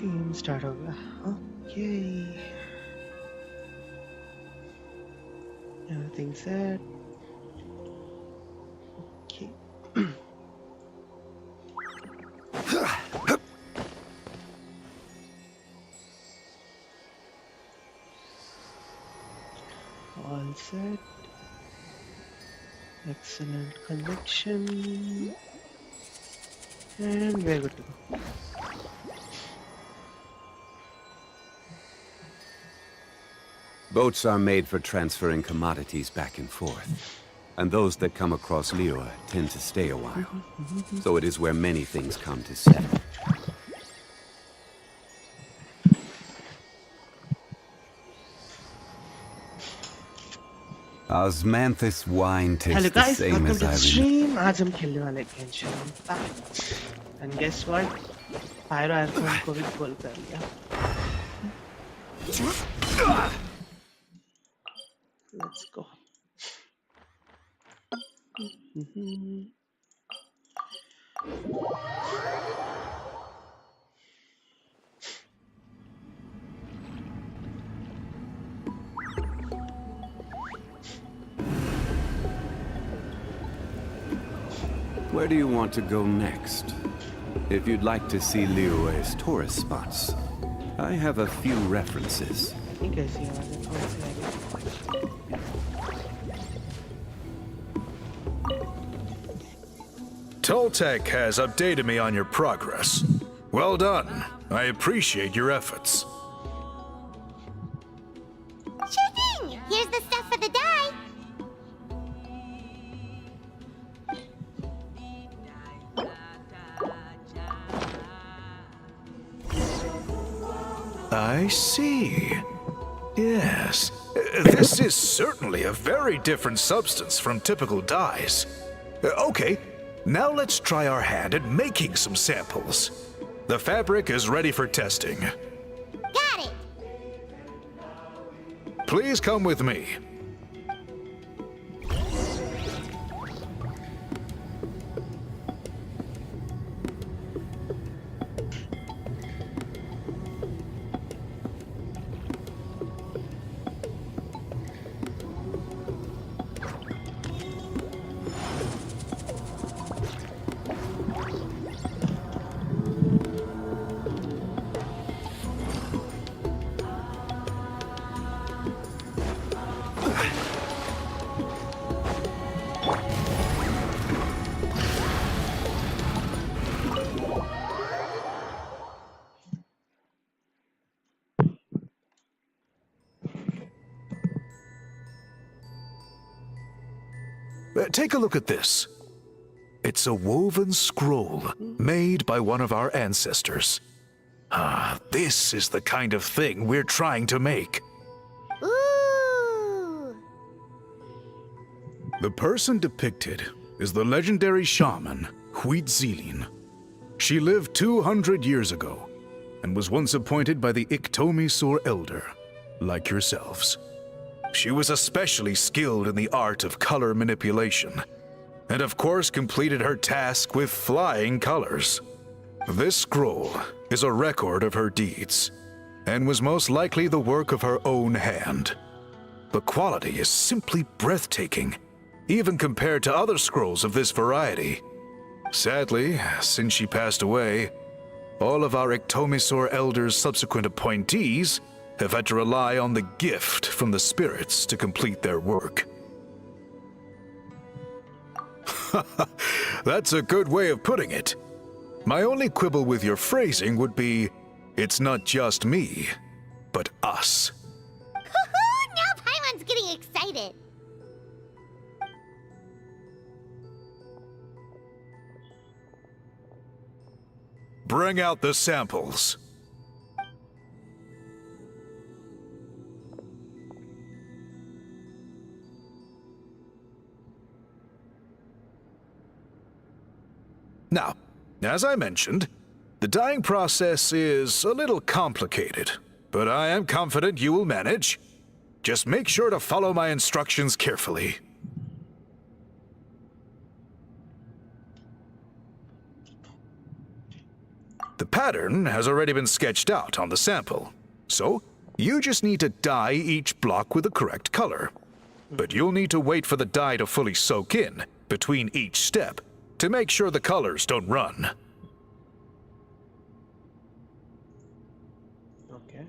Stream start हो गया. Okay. Everything set. Okay. All set. Excellent connection. And we're good to go. Boats are made for transferring commodities back and forth. And those that come across Liyue tend to stay a while. So it is where many things come to settle. Osmanthus wine tastes Hello guys, the same welcome as to the I stream. आज हम खेलने वाले GENSHIN. And guess what? Pyro iPhone को भी call कर लिया. Let's go. Where do you want to go next? If you'd like to see Liyue's tourist spots, I have a few references. ये कैसी आवाज़ है? कौन सी आवाज़ है? Toltec has updated me on your progress. Well done. I appreciate your efforts. Sure thing! Here's the stuff for the dye. I see. Yes. This is certainly a very different substance from typical dyes. Okay, now let's try our hand at making some samples. The fabric is ready for testing. Got it! Please come with me. Take a look at this. It's a woven scroll made by one of our ancestors. This is the kind of thing we're trying to make. Ooh! The person depicted is the legendary shaman, Huitzilin. She lived 200 years ago and was once appointed by the Iktomi Elder, like yourselves. She was especially skilled in the art of color manipulation, and of course completed her task with flying colors. This scroll is a record of her deeds, and was most likely the work of her own hand. The quality is simply breathtaking, even compared to other scrolls of this variety. Sadly, since she passed away, all of our Iktomi Elder's subsequent appointees have had to rely on the gift from the spirits to complete their work. That's a good way of putting it. My only quibble with your phrasing would be, it's not just me, but us. Now Paimon's getting excited. Bring out the samples. Now, as I mentioned, the dyeing process is a little complicated, but I am confident you will manage. Just make sure to follow my instructions carefully. The pattern has already been sketched out on the sample. So, you just need to dye each block with the correct color. But you'll need to wait for the dye to fully soak in between each step to make sure the colors don't run. Okay.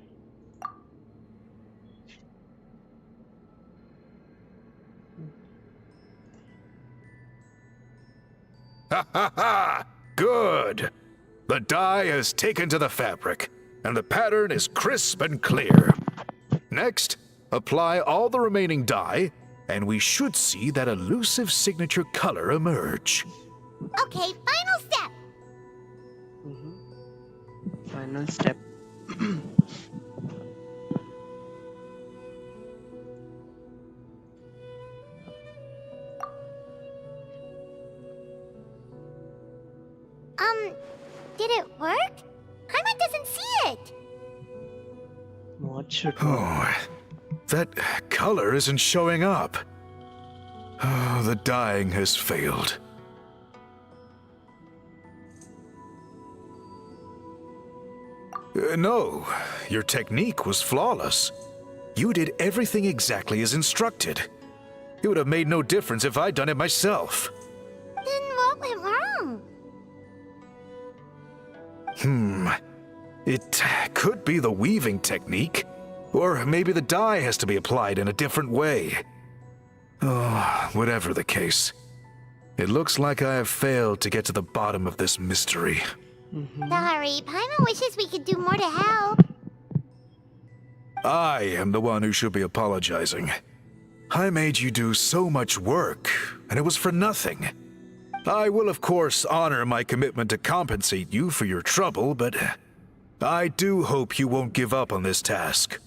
Ha ha ha! Good! The dye has taken to the fabric, and the pattern is crisp and clear. Next, apply all the remaining dye, and we should see that elusive signature color emerge. Okay, final step. Final step. Did it work? Paimon doesn't see it. What should Oh, that color isn't showing up. Oh, the dyeing has failed. No, your technique was flawless. You did everything exactly as instructed. It would have made no difference if I'd done it myself. Then what went wrong? It could be the weaving technique, or maybe the dye has to be applied in a different way. Oh, whatever the case. It looks like I have failed to get to the bottom of this mystery. Sorry, Paimon wishes we could do more to help. I am the one who should be apologizing. I made you do so much work, and it was for nothing. I will, of course, honor my commitment to compensate you for your trouble, but I do hope you won't give up on this task.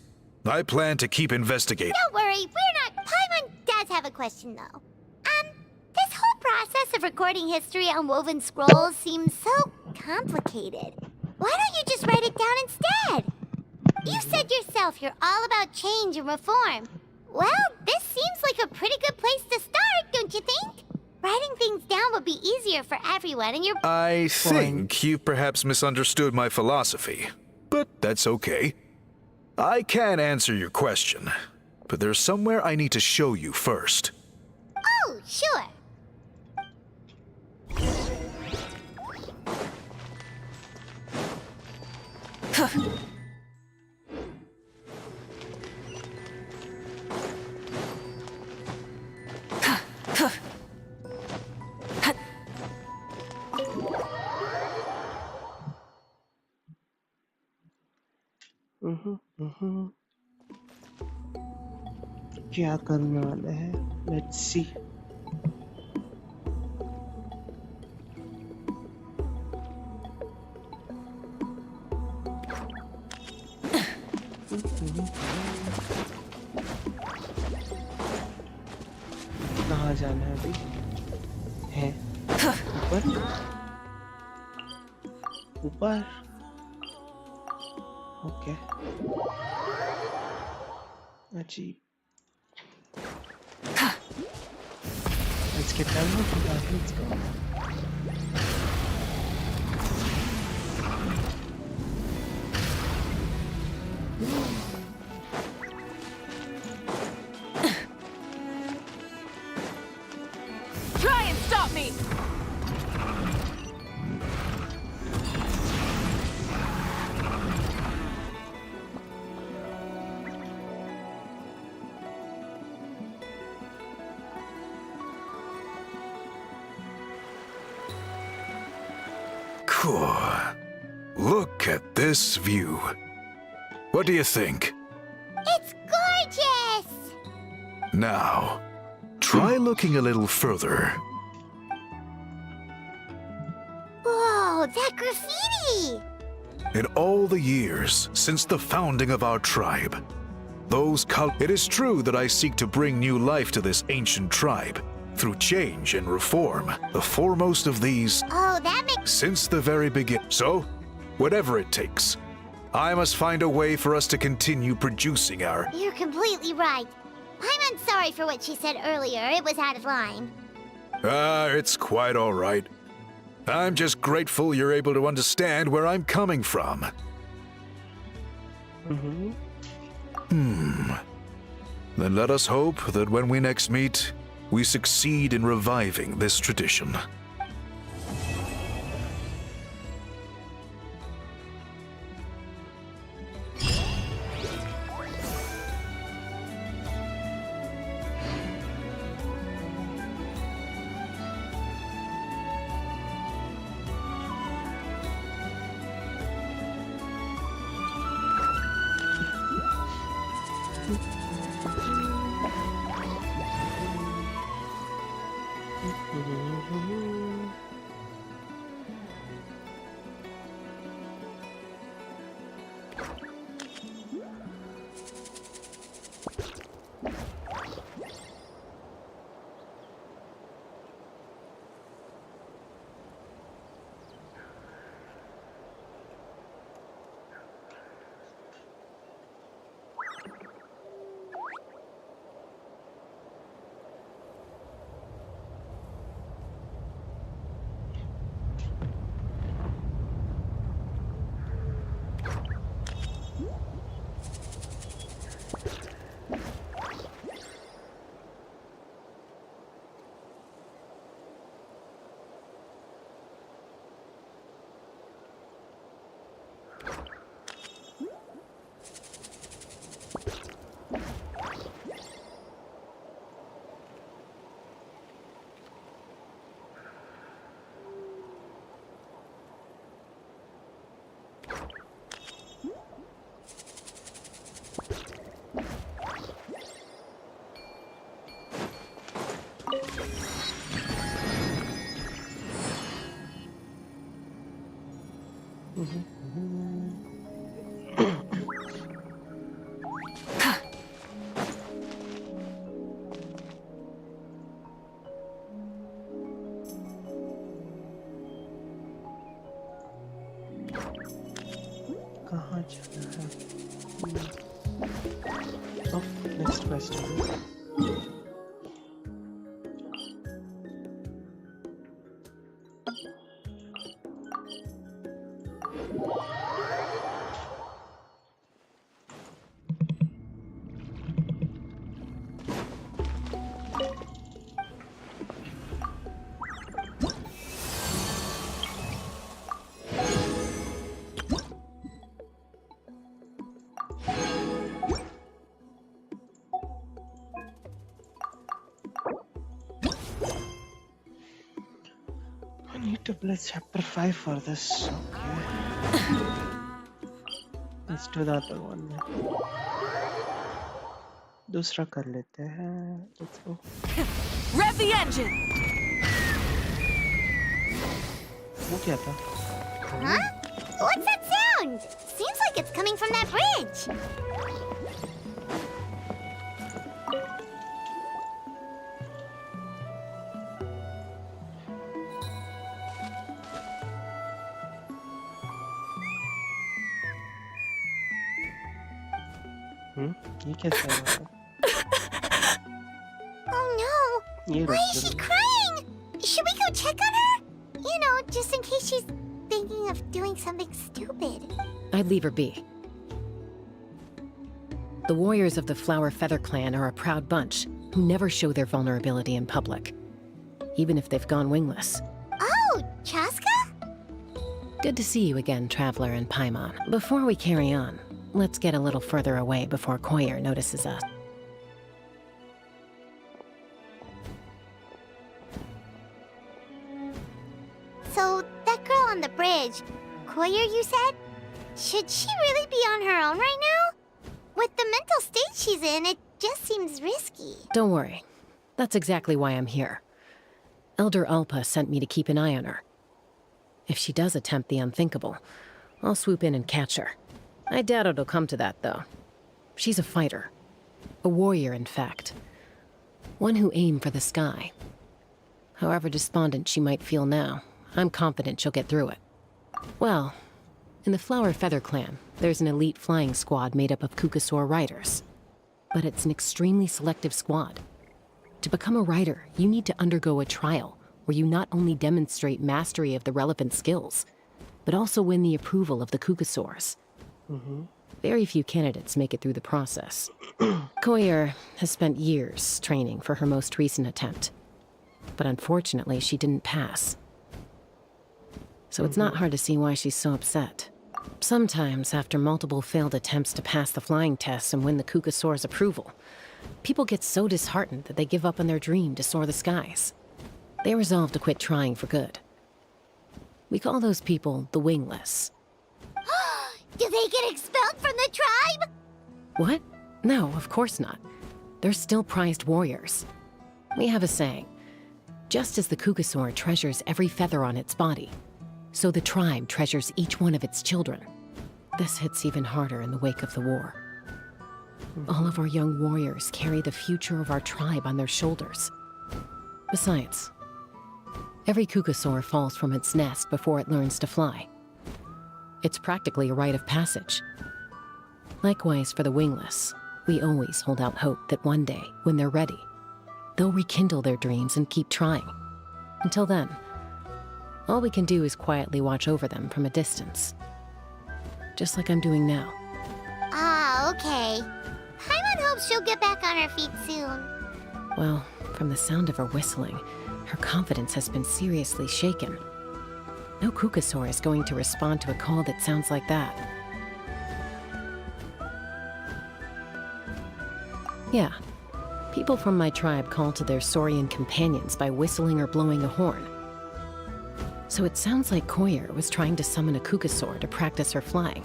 I plan to keep investigating. Don't worry, we're not. Paimon does have a question, though. This whole process of recording history on woven scrolls seems so complicated. Why don't you just write it down instead? You said yourself you're all about change and reform. Well, this seems like a pretty good place to start, don't you think? Writing things down would be easier for everyone, and you're... I think you perhaps misunderstood my philosophy, but that's okay. I can answer your question, but there's somewhere I need to show you first. Oh, sure. क्या करने वाले हैं? Let's see. कहाँ जाना है अभी? है ऊपर? ऊपर? ओके. अजीब. Let's get down with that. Let's go. Try and stop me! Cool. Look at this view. What do you think? It's gorgeous! Now, try looking a little further. Whoa, that graffiti! In all the years since the founding of our tribe, it is true that I seek to bring new life to this ancient tribe through change and reform, the foremost of these Oh, that makes... since the very beginning. So, whatever it takes, I must find a way for us to continue producing our... You're completely right. I'm sorry for what she said earlier. It was out of line. It's quite all right. I'm just grateful you're able to understand where I'm coming from. Then let us hope that when we next meet, we succeed in reviving this tradition. कहाँ जाना है? Oh, next question. I need to play chapter 5 for this. Okay. Let's do the other one. दूसरा कर लेते हैं. Let's go. Rev the engine! वो क्या था? Huh? What's that sound? Seems like it's coming from that bridge. ये कैसा है? Oh no! ये Why रुक is she जरा. crying? Should we go check on her? You know, just in case she's thinking of doing something stupid. I'd leave her be. The warriors of the Flower Feather clan are a proud bunch who never show their vulnerability in public, even if they've gone wingless. Oh, Chaska? Good to see you again, Traveler and Paimon. Before we carry on, let's get a little further away before Koyer notices us. So, that girl on the bridge, Koyer, you said? Should she really be on her own right now? With the mental state she's in, it just seems risky. Don't worry. That's exactly why I'm here. Elder Alpa sent me to keep an eye on her. If she does attempt the unthinkable, I'll swoop in and catch her. I doubt it'll come to that, though. She's a fighter. A warrior, in fact. One who aimed for the sky. However despondent she might feel now, I'm confident she'll get through it. Well, in the Flower Feather clan, there's an elite flying squad made up of Kukasaur riders. But it's an extremely selective squad. To become a rider, you need to undergo a trial, where you not only demonstrate mastery of the relevant skills, but also win the approval of the Kukasaurs. Very few candidates make it through the process. Koyer has spent years training for her most recent attempt, but unfortunately she didn't pass. So it's not hard to see why she's so upset. Sometimes, after multiple failed attempts to pass the flying tests and win the Kukasaur's approval, people get so disheartened that they give up on their dream to soar the skies. They resolve to quit trying for good. We call those people the wingless. Do they get expelled from the tribe? What? No, of course not. They're still prized warriors. We have a saying, just as the Kukasaur treasures every feather on its body, so the tribe treasures each one of its children. This hits even harder in the wake of the war. All of our young warriors carry the future of our tribe on their shoulders. Besides, every Kukasaur falls from its nest before it learns to fly. It's practically a rite of passage. Likewise for the wingless, we always hold out hope that one day, when they're ready, they'll rekindle their dreams and keep trying. Until then, all we can do is quietly watch over them from a distance. Just like I'm doing now. Ah, okay. Paimon hopes she'll get back on her feet soon. Well, from the sound of her whistling, her confidence has been seriously shaken. No Kukasaur is going to respond to a call that sounds like that. Yeah, people from my tribe call to their saurian companions by whistling or blowing a horn. So it sounds like Koyer was trying to summon a Kukasaur to practice her flying.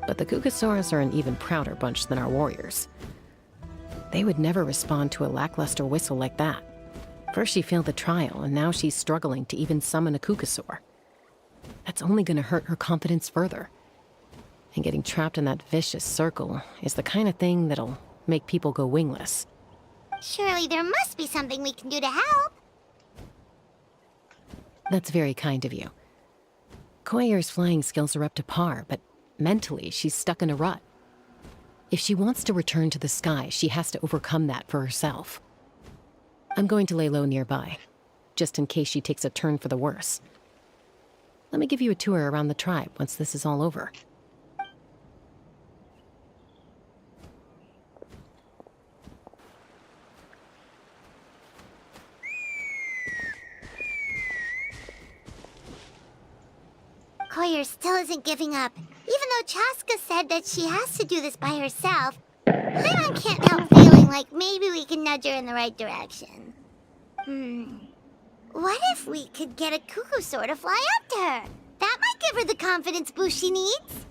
But the Kukasaurs are an even prouder bunch than our warriors. They would never respond to a lackluster whistle like that. First she failed the trial, and now she's struggling to even summon a Kukasaur. That's only gonna hurt her confidence further. And getting trapped in that vicious circle is the kind of thing that'll make people go wingless. Surely there must be something we can do to help. That's very kind of you. Koyer's flying skills are up to par, but mentally she's stuck in a rut. If she wants to return to the sky, she has to overcome that for herself. I'm going to lay low nearby, just in case she takes a turn for the worse. Let me give you a tour around the tribe once this is all over. Koyer still isn't giving up. Even though Chaska said that she has to do this by herself, Paimon can't help feeling like maybe we can nudge her in the right direction. What if we could get a Kukasaur to fly up to her? That might give her the confidence boost she needs.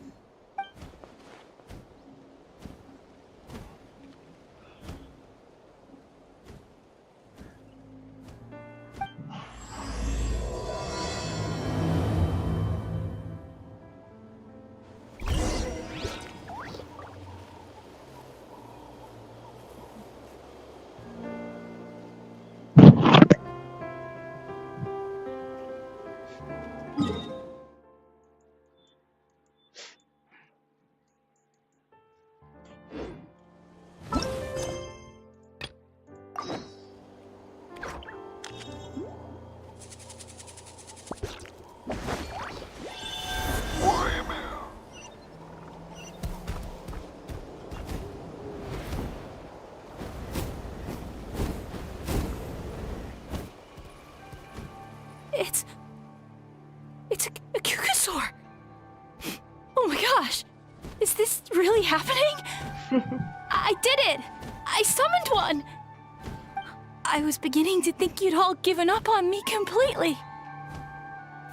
It's a Kukasaur! Oh my gosh! Is this really happening? I did it! I summoned one! I was beginning to think you'd all given up on me completely.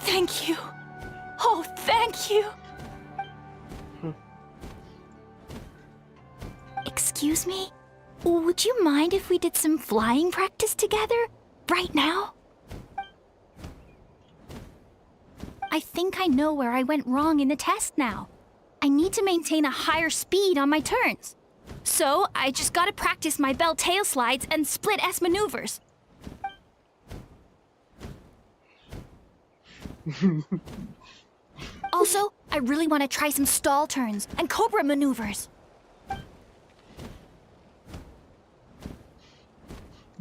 Thank you. Oh, thank you! Excuse me? Would you mind if we did some flying practice together? Right now? I think I know where I went wrong in the test now. I need to maintain a higher speed on my turns. So, I just gotta practice my bell tail slides and split S maneuvers. Also, I really want to try some stall turns and cobra maneuvers.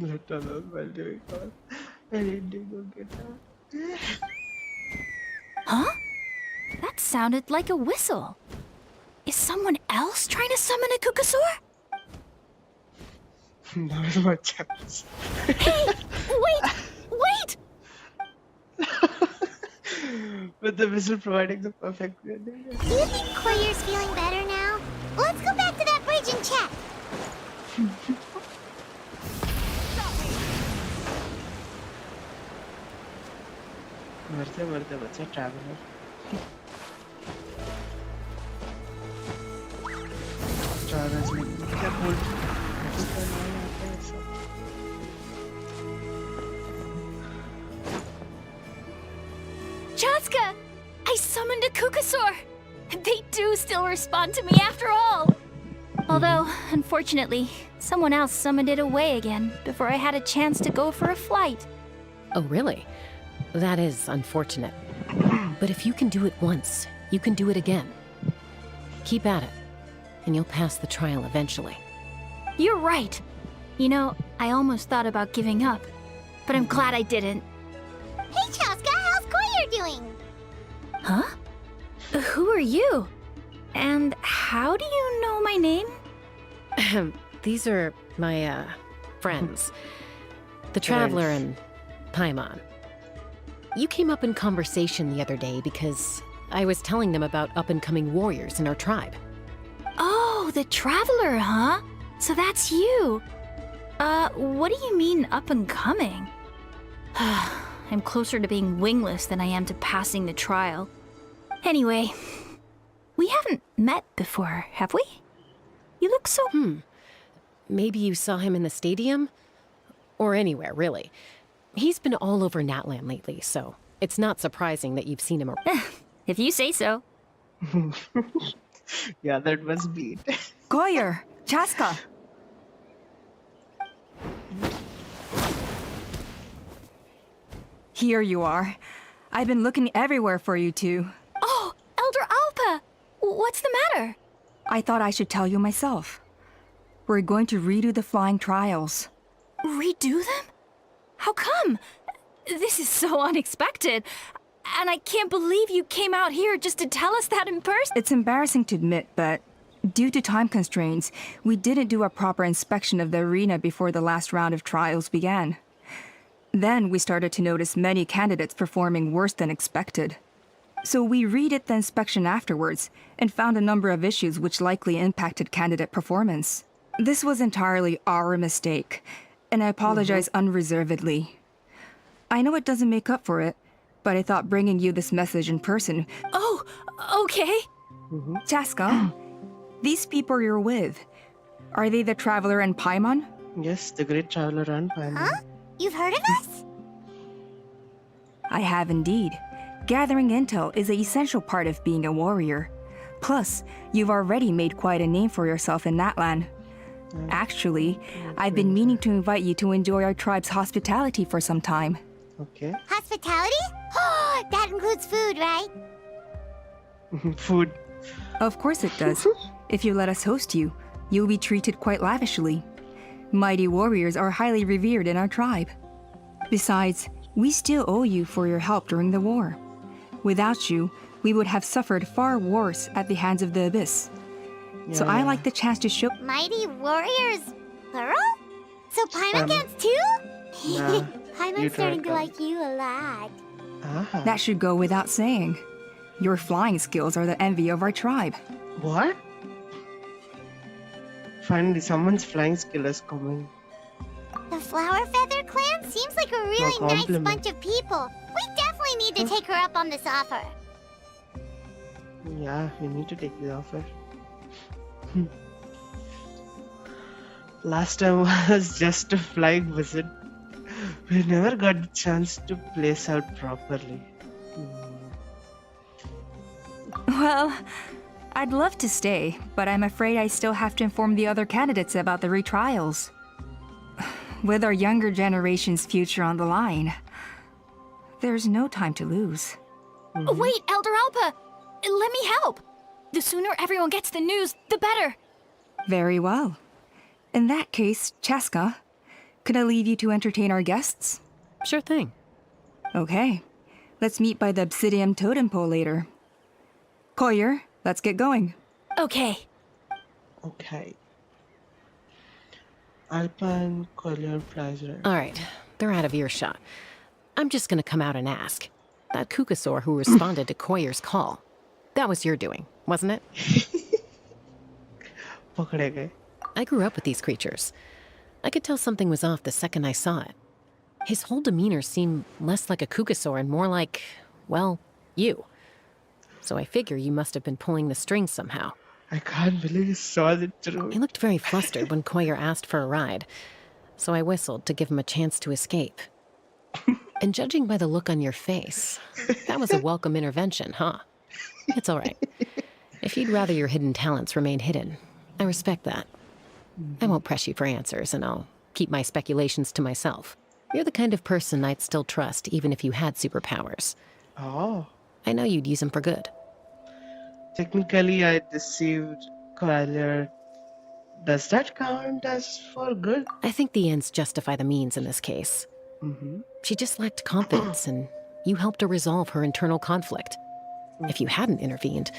Let alone while doing all. I need to go get her. Huh? That sounded like a whistle. Is someone else trying to summon a Kukasaur? Not as much chance. Hey! Wait! Wait! With the whistle providing the perfect ending. Do you think Koyer's feeling better now? Let's go back to that bridge and check. मरते मरते बच्चा traveller traveller क्या बोल Chaska! I summoned a Kukasaur! They do still respond to me after all! Although, unfortunately, someone else summoned it away again before I had a chance to go for a flight. Oh, really? That is unfortunate. But if you can do it once, you can do it again. Keep at it, and you'll pass the trial eventually. You're right. You know, I almost thought about giving up, but I'm glad I didn't. Hey, Chaska, how's Koyer doing? Huh? Who are you? And how do you know my name? These are my, friends. The Traveler and Paimon. You came up in conversation the other day because I was telling them about up-and-coming warriors in our tribe. Oh, the Traveler, huh? So that's you. What do you mean up and coming? I'm closer to being wingless than I am to passing the trial. Anyway, we haven't met before, have we? You look so... Maybe you saw him in the stadium? Or anywhere, really. He's been all over Natlan lately, so it's not surprising that you've seen him around. If you say so. Yeah, that was beat. Koyer, Chaska. Here you are. I've been looking everywhere for you two. Oh, Elder Alpa! What's the matter? I thought I should tell you myself. We're going to redo the flying trials. Redo them? How come? This is so unexpected. And I can't believe you came out here just to tell us that in person. It's embarrassing to admit, but due to time constraints, we didn't do a proper inspection of the arena before the last round of trials began. Then we started to notice many candidates performing worse than expected. So we redid the inspection afterwards and found a number of issues which likely impacted candidate performance. This was entirely our mistake, and I apologize unreservedly. I know it doesn't make up for it, but I thought bringing you this message in person... Oh, okay. Chaska, these people you're with, are they the Traveler and Paimon? Yes, the great traveler and Paimon. Huh? You've heard of us? I have indeed. Gathering intel is an essential part of being a warrior. Plus, you've already made quite a name for yourself in Natlan. Actually, I've been meaning to invite you to enjoy our tribe's hospitality for some time. Okay. Hospitality? Oh, that includes food, right? Food. Of course it does. If you let us host you, you'll be treated quite lavishly. Mighty warriors are highly revered in our tribe. Besides, we still owe you for your help during the war. Without you, we would have suffered far worse at the hands of the Abyss. So I like the chance to show... Mighty warriors, plural? So Paimon gets too? Nah, Paimon's starting to come. like you a lot. Ah. That should go without saying. Your flying skills are the envy of our tribe. What? Finally, someone's flying skill is coming. The Flower Feather clan seems like a really nice compliment. bunch of people. We definitely need to take her up on this offer. Yeah, we need to take the offer. Last time was just a flying visit. We never got the chance to place out properly. Well, I'd love to stay, but I'm afraid I still have to inform the other candidates about the retrials. With our younger generation's future on the line, there's no time to lose. Wait, Elder Alpa! Let me help! The sooner everyone gets the news, the better! Very well. In that case, Chaska, could I leave you to entertain our guests? Sure thing. Okay. Let's meet by the obsidian totem pole later. Collier, let's get going. Okay. Okay. Alpine Collier Plaza. All right, they're out of earshot. I'm just gonna come out and ask. That Kukasaur who responded to Koyer's call, that was your doing, wasn't it? पकड़े गए. I grew up with these creatures. I could tell something was off the second I saw it. His whole demeanor seemed less like a Kukasaur and more like, well, you. So I figure you must have been pulling the strings somehow. I can't believe you saw the He truth. looked very flustered when Koyer asked for a ride, so I whistled to give him a chance to escape. And judging by the look on your face, that was a welcome intervention, huh? It's all right. If you'd rather your hidden talents remain hidden, I respect that. I won't press you for answers, and I'll keep my speculations to myself. You're the kind of person I'd still trust even if you had superpowers. Oh. I know you'd use them for good. Technically, I deceived Collier. Does that count as for good? I think the ends justify the means in this case. She just lacked confidence, and you helped her resolve her internal conflict. If you hadn't intervened,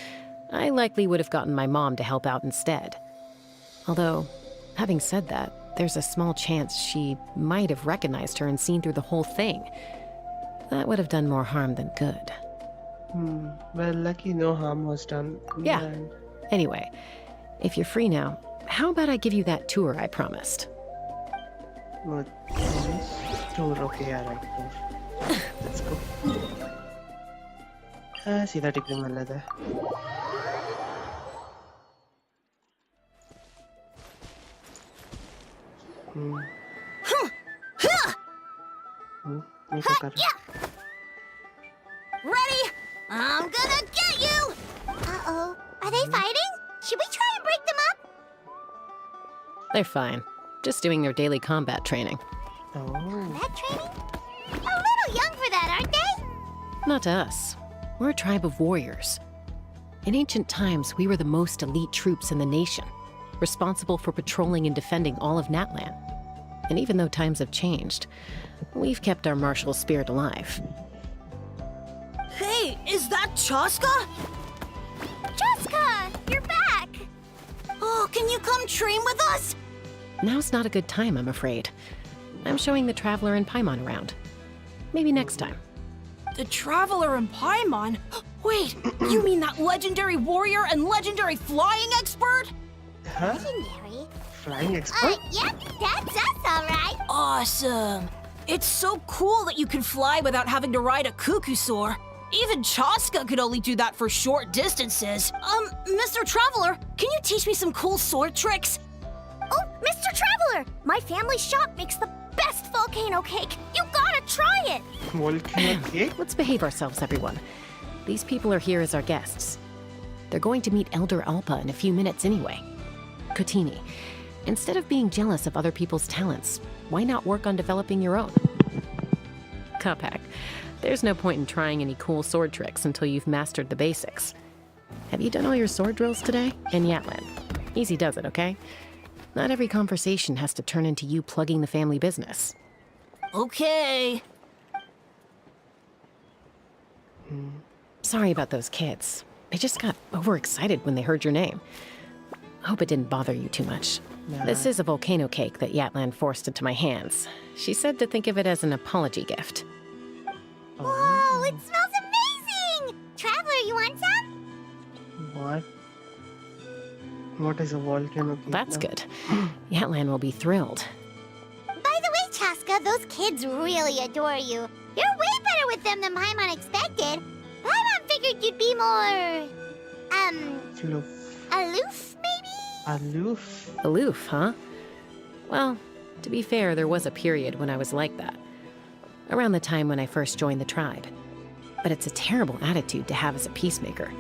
I likely would have gotten my mom to help out instead. Although, having said that, there's a small chance she might have recognized her and seen through the whole thing. That would have done more harm than good. Well, lucky no harm was done. Yeah. And Anyway, if you're free now, how about I give you that tour I promised? what is tour? Okay, yeah, right. Tour. Let's go. सीधा ticket मिल लेता है. ये क्या कर रहा है? Ready? I'm gonna get you! Uh-oh. Are they fighting? Should we try and break them up? They're fine. Just doing their daily combat training. Oh. That training? A little young for that, aren't they? Not to us. We're a tribe of warriors. In ancient times, we were the most elite troops in the nation, responsible for patrolling and defending all of Natlan. And even though times have changed, we've kept our martial spirit alive. Hey, is that Chaska? Jessica, you're back! Oh, can you come train with us? Now's not a good time, I'm afraid. I'm showing the Traveler and Paimon around. Maybe next time. The Traveler and Paimon? Wait, you mean that legendary warrior and legendary flying expert? Huh? Legendary? Flying expert? Yep, that's us, all right. Awesome. It's so cool that you can fly without having to ride a Kukusaur. Even Chaska could only do that for short distances. Mr. Traveler, can you teach me some cool sword tricks? Oh, Mr. Traveler! My family shop makes the best volcano cake. You gotta try it! Volcano cake? Let's behave ourselves, everyone. These people are here as our guests. They're going to meet Elder Alpa in a few minutes anyway. Kotini, instead of being jealous of other people's talents, why not work on developing your own? Kapak, there's no point in trying any cool sword tricks until you've mastered the basics. Have you done all your sword drills today? In Yatlan. Easy does it, okay? Not every conversation has to turn into you plugging the family business. Okay. Sorry about those kids. They just got overexcited when they heard your name. Hope it didn't bother you too much. This is a volcano cake that Yatlan forced into my hands. She said to think of it as an apology gift. Whoa, it smells amazing! Traveler, you want some? What? What is a volcano cake? That's now? good. Yatlan will be thrilled. By the way, Chaska, those kids really adore you. You're way better with them than Paimon expected. Paimon figured you'd be more... aloof, maybe? Aloof? Aloof, huh? Well, to be fair, there was a period when I was like that. Around the time when I first joined the tribe. But it's a terrible attitude to have as a peacemaker.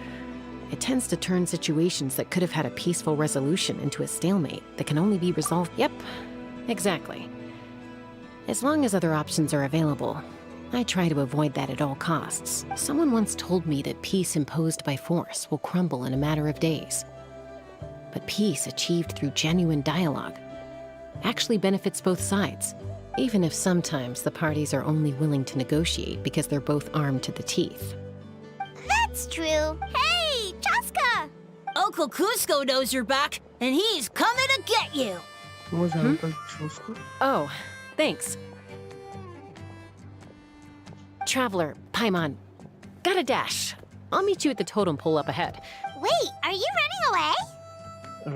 It tends to turn situations that could have had a peaceful resolution into a stalemate that can only be resolved. Yep, exactly. As long as other options are available, I try to avoid that at all costs. Someone once told me that peace imposed by force will crumble in a matter of days. But peace achieved through genuine dialogue actually benefits both sides. Even if sometimes the parties are only willing to negotiate because they're both armed to the teeth. That's true. Hey, Chaska! Uncle Cusco knows you're back, and he's coming to get you. Who was Uncle Chusco? Oh, thanks. Traveler, Paimon, got a dash. I'll meet you at the totem pole up ahead. Wait, are you running away?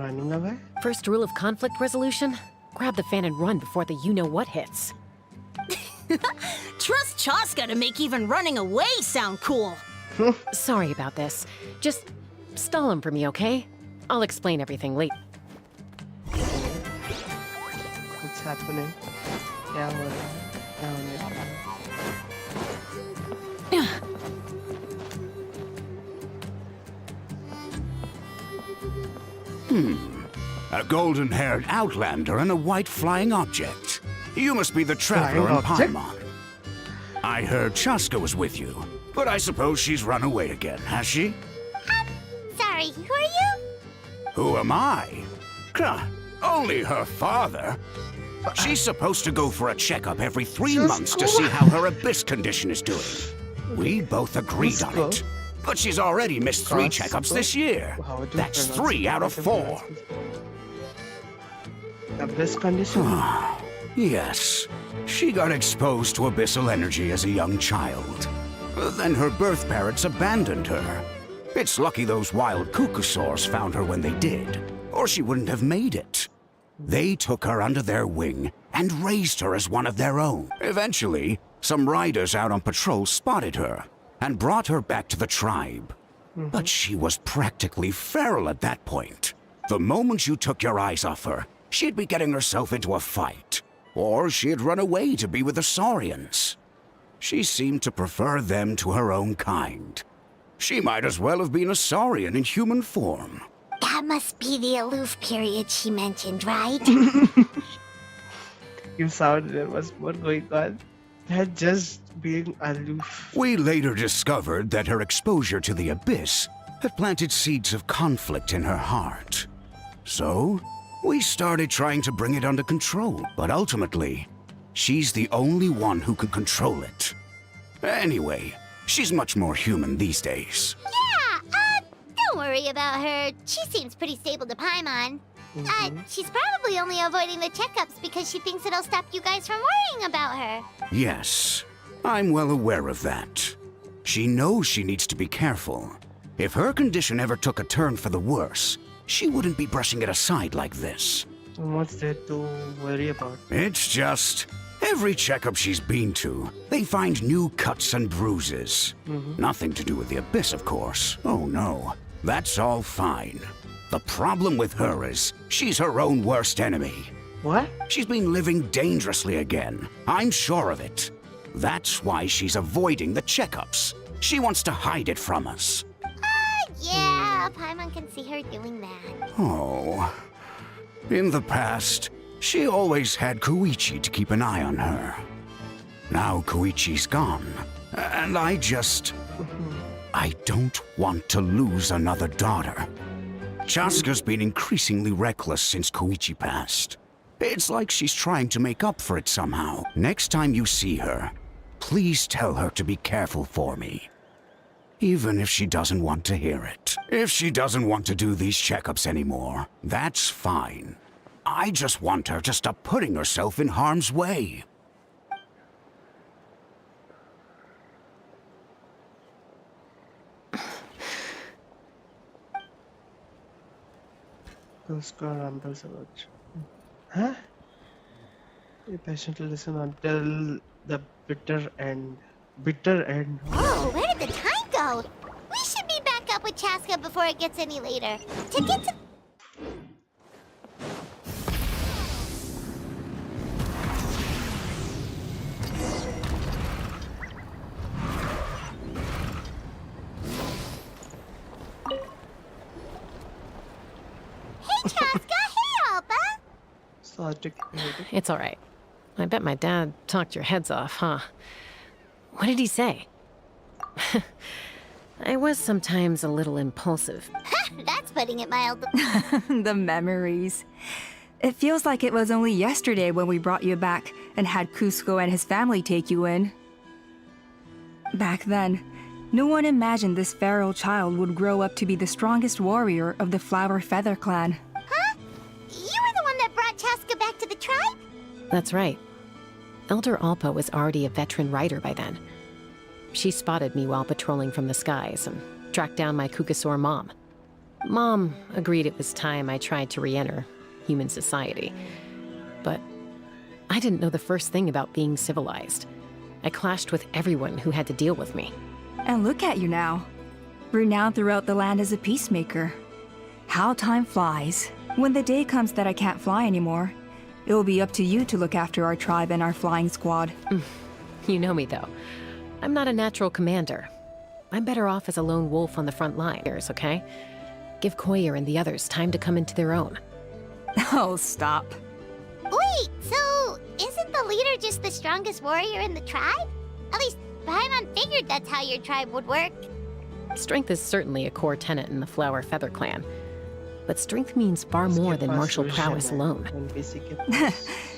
Running away? First rule of conflict resolution? Grab the fan and run before the you-know-what hits. Trust Chaska to make even running away sound cool. Sorry about this. Just stall him for me, okay? I'll explain everything later. What's happening? Yeah, A golden-haired outlander and a white flying object. You must be the traveler in Flying object? Paimon. I heard Chaska was with you, but I suppose she's run away again, has she? Sorry, who are you? Who am I? Only her father. She's supposed to go for a checkup every 3 months to see how her abyss condition is doing. We both agreed on it. But she's already missed 3 checkups this year. That's 3 out of 4. Abyss condition? Yes. She got exposed to abyssal energy as a young child. Then her birth parents abandoned her. It's lucky those wild cuckoosaurs found her when they did, or she wouldn't have made it. They took her under their wing and raised her as one of their own. Eventually, some riders out on patrol spotted her and brought her back to the tribe. But she was practically feral at that point. The moment you took your eyes off her, she'd be getting herself into a fight, or she'd run away to be with the Saurians. She seemed to prefer them to her own kind. She might as well have been a Saurian in human form. That must be the aloof period she mentioned, right? You sound there was more going on. Had just being aloof. We later discovered that her exposure to the abyss had planted seeds of conflict in her heart. So, we started trying to bring it under control, but ultimately, she's the only one who can control it. Anyway, she's much more human these days. Yeah, don't worry about her. She seems pretty stable to Paimon. She's probably only avoiding the checkups because she thinks it'll stop you guys from worrying about her. Yes, I'm well aware of that. She knows she needs to be careful. If her condition ever took a turn for the worse, she wouldn't be brushing it aside like this. What's there to worry about? It's just, every checkup she's been to, they find new cuts and bruises. Nothing to do with the abyss, of course. Oh no, that's all fine. The problem with her is, she's her own worst enemy. What? She's been living dangerously again. I'm sure of it. That's why she's avoiding the checkups. She wants to hide it from us. Yeah, Paimon can see her doing that. Oh. In the past, she always had Koichi to keep an eye on her. Now Koichi's gone, and I don't want to lose another daughter. Chaska's been increasingly reckless since Koichi passed. It's like she's trying to make up for it somehow. Next time you see her, please tell her to be careful for me. Even if she doesn't want to hear it. If she doesn't want to do these checkups anymore, that's fine. I just want her to stop putting herself in harm's way. Huh? Be patient to listen until the bitter end. Bitter end. Oh, where did the time go? We should be back up with Chaska before it gets any later. To get to... Hey, Chaska! Hey, Alba! Sardic. It's all right. I bet my dad talked your heads off, huh? What did he say? I was sometimes a little impulsive. That's putting it mild. The memories. It feels like it was only yesterday when we brought you back and had Cusco and his family take you in. Back then, no one imagined this feral child would grow up to be the strongest warrior of the Flower Feather clan. Huh? You were the one that brought Chaska back to the tribe? That's right. Elder Alpa was already a veteran rider by then. She spotted me while patrolling from the skies and tracked down my Kukasaur mom. Mom agreed it was time I tried to re-enter human society. But I didn't know the first thing about being civilized. I clashed with everyone who had to deal with me. And look at you now, renowned throughout the land as a peacemaker. How time flies. When the day comes that I can't fly anymore, it will be up to you to look after our tribe and our flying squad. You know me, though. I'm not a natural commander. I'm better off as a lone wolf on the front lines, okay? Give Koyer and the others time to come into their own. Oh, stop. Wait, so isn't the leader just the strongest warrior in the tribe? At least Paimon figured that's how your tribe would work. Strength is certainly a core tenet in the Flower Feather clan. But strength means far more than martial prowess alone.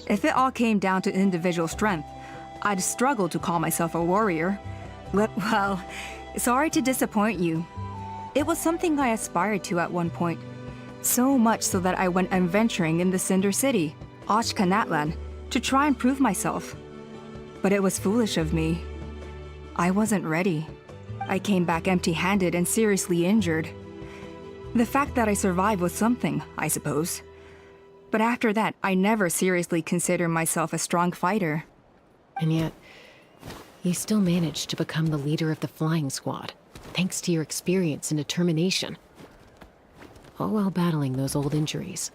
If it all came down to individual strength, I'd struggle to call myself a warrior. Well, sorry to disappoint you. It was something I aspired to at one point. So much so that I went adventuring in the Cinder City, Ochkanatlan, to try and prove myself. But it was foolish of me. I wasn't ready. I came back empty-handed and seriously injured. The fact that I survived was something, I suppose. But after that, I never seriously considered myself a strong fighter. And yet, you still managed to become the leader of the flying squad, thanks to your experience and determination. All while battling those old injuries.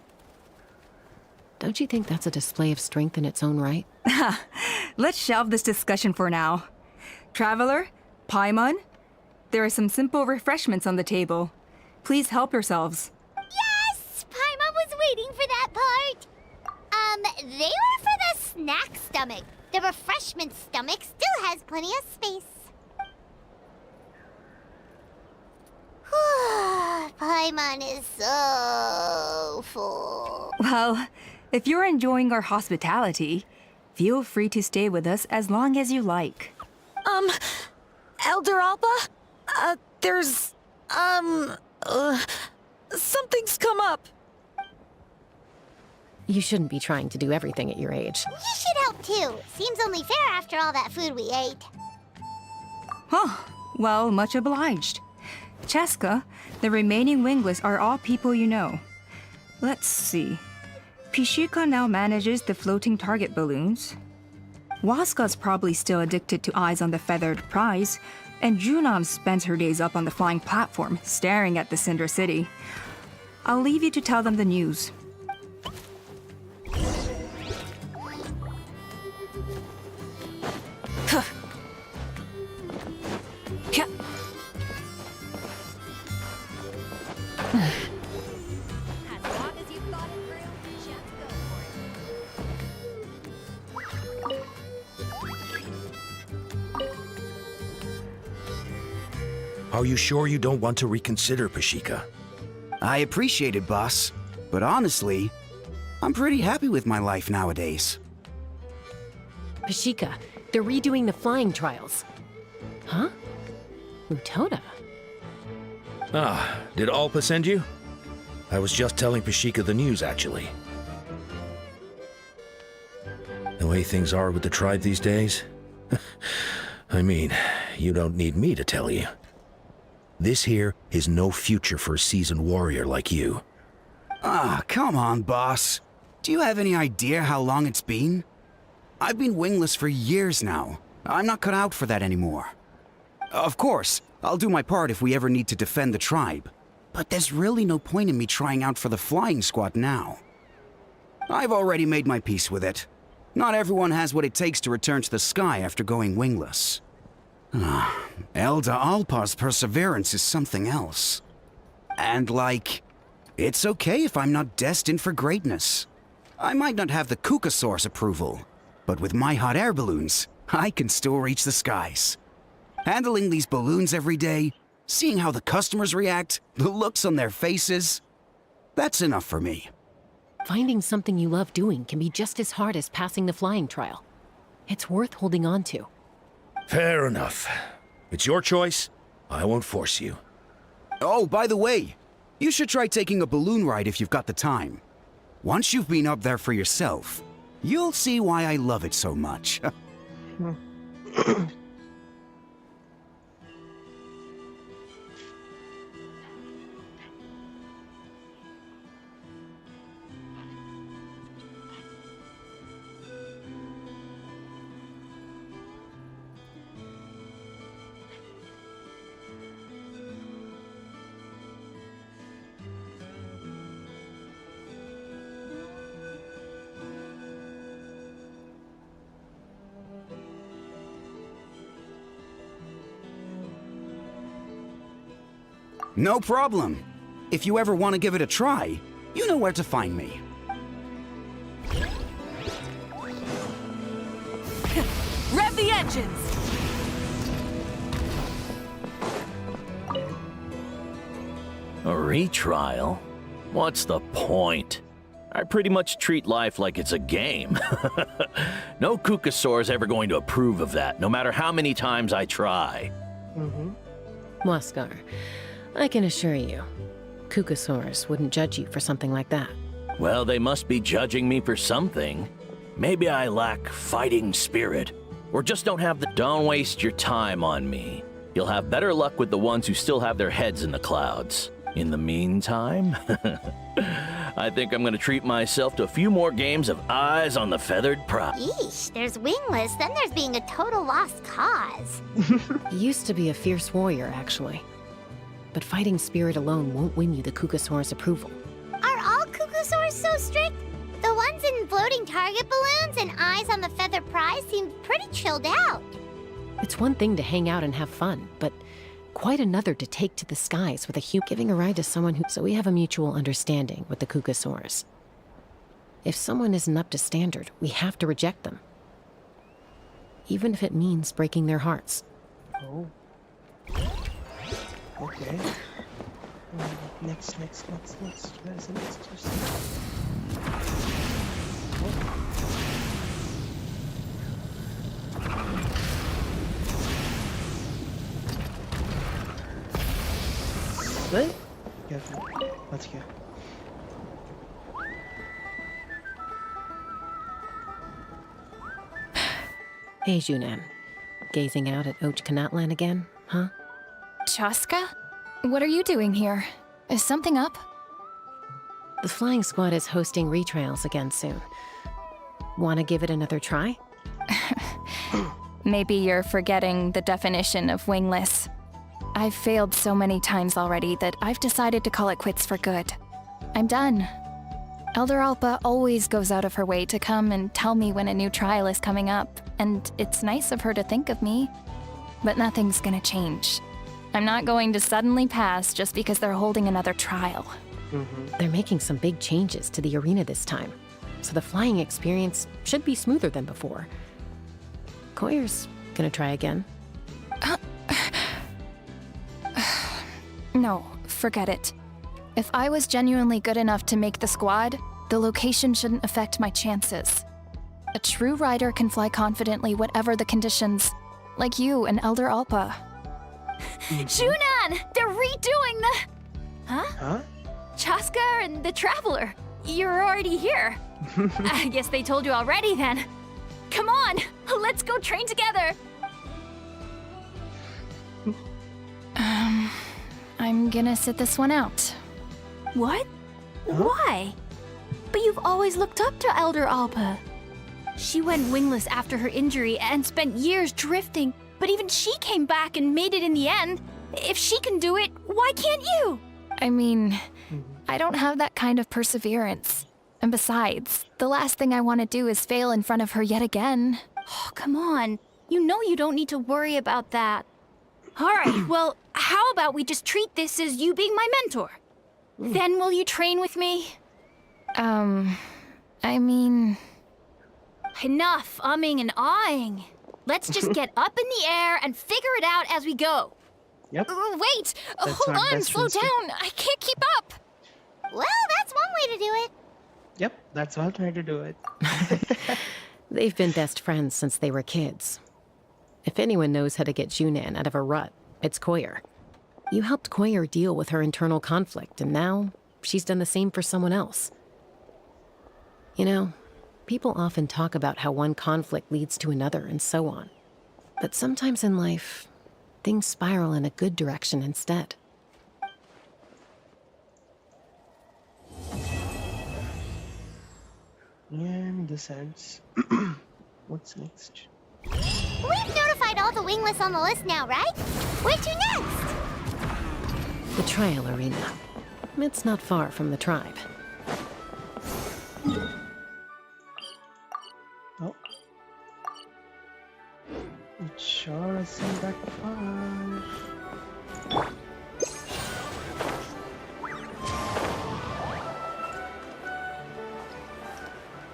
Don't you think that's a display of strength in its own right? Let's shelve this discussion for now. Traveler, Paimon, there are some simple refreshments on the table. Please help yourselves. Yes! Paimon was waiting for that part! They were for the snack stomach. The refreshment stomach still has plenty of space. Paimon is so full. Well, if you're enjoying our hospitality, feel free to stay with us as long as you like. Elder Alpa? Something's come up. You shouldn't be trying to do everything at your age. You should help too. Seems only fair after all that food we ate. Huh. Well, much obliged. Chaska, the remaining wingless are all people you know. Let's see. Pishika now manages the floating target balloons. Waska's probably still addicted to eyes on the feathered prize, and Junam spends her days up on the flying platform, staring at the Cinder City. I'll leave you to tell them the news. Are you sure you don't want to reconsider, Pashika? I appreciate it, boss. But honestly, I'm pretty happy with my life nowadays. Pashika, they're redoing the flying trials. Huh? Utona? Ah, did Alpa send you? I was just telling Pashika the news, actually. The way things are with the tribe these days? I mean, you don't need me to tell you. This here is no future for a seasoned warrior like you. Ah, come on, boss. Do you have any idea how long it's been? I've been wingless for years now. I'm not cut out for that anymore. Of course, I'll do my part if we ever need to defend the tribe. But there's really no point in me trying out for the flying squad now. I've already made my peace with it. Not everyone has what it takes to return to the sky after going wingless. Elder Alpa's perseverance is something else. And it's okay if I'm not destined for greatness. I might not have the Kukasaur's approval, but with my hot air balloons, I can still reach the skies. Handling these balloons every day, seeing how the customers react, the looks on their faces, that's enough for me. Finding something you love doing can be just as hard as passing the flying trial. It's worth holding on to. Fair enough. It's your choice. I won't force you. Oh, by the way, you should try taking a balloon ride if you've got the time. Once you've been up there for yourself, you'll see why I love it so much. No problem. If you ever want to give it a try, you know where to find me. Rev the engines! A retrial? What's the point? I pretty much treat life like it's a game. No Kukasaur's ever going to approve of that, no matter how many times I try. Waskar, I can assure you, Kukasaurs wouldn't judge you for something like that. Well, they must be judging me for something. Maybe I lack fighting spirit, or just don't have the... Don't waste your time on me. You'll have better luck with the ones who still have their heads in the clouds. In the meantime, I think I'm gonna treat myself to a few more games of Eyes on the Feathered Prize. Yeesh, there's wingless, then there's being a total lost cause. You used to be a fierce warrior, actually. But fighting spirit alone won't win you the Kukasaur's approval. Are all Kukasaurs so strict? The ones in floating target balloons and Eyes on the Feathered Prize seem pretty chilled out. It's one thing to hang out and have fun, but quite another to take to the skies with a human, giving a ride to someone who... So we have a mutual understanding with the Kukasaurs. If someone isn't up to standard, we have to reject them. Even if it means breaking their hearts. Oh. Okay. Next. Where's the next person? What? Careful. Let's go. Hey, Junan. Gazing out at Ochkanatlan again, huh? Chaska? What are you doing here? Is something up? The flying squad is hosting retrials again soon. Want to give it another try? Maybe you're forgetting the definition of wingless. I've failed so many times already that I've decided to call it quits for good. I'm done. Elder Alpa always goes out of her way to come and tell me when a new trial is coming up, and it's nice of her to think of me. But nothing's gonna change. I'm not going to suddenly pass just because they're holding another trial. They're making some big changes to the arena this time, so the flying experience should be smoother than before. Koyer's gonna try again. No, forget it. If I was genuinely good enough to make the squad, the location shouldn't affect my chances. A true rider can fly confidently whatever the conditions, like you and Elder Alpa. Junan! They're redoing the... Huh? Chaska and the Traveler. You're already here. I guess they told you already then. Come on, let's go train together. I'm gonna sit this one out. What? Why? But you've always looked up to Elder Alpa. She went wingless after her injury and spent years drifting, but even she came back and made it in the end. If she can do it, why can't you? I mean, I don't have that kind of perseverance. And besides, the last thing I want to do is fail in front of her yet again. Oh, come on. You know you don't need to worry about that. All right, well, how about we just treat this as you being my mentor? Then will you train with me? I mean... Enough umming and ahhing. Let's just get up in the air and figure it out as we go. Yep. Wait! That's Hold our on, best slow friendship. down. I can't keep up. Well, that's one way to do it. Yep, that's one way to do it. They've been best friends since they were kids. If anyone knows how to get Junan out of a rut, it's Koyer. You helped Koyer deal with her internal conflict, and now she's done the same for someone else. You know, people often talk about how one conflict leads to another and so on. But sometimes in life, things spiral in a good direction instead. Yeah, in the sense. What's next? We've notified all the wingless on the list now, right? Where to next? The trial arena. It's not far from the tribe. Oh. It sure isn't that far.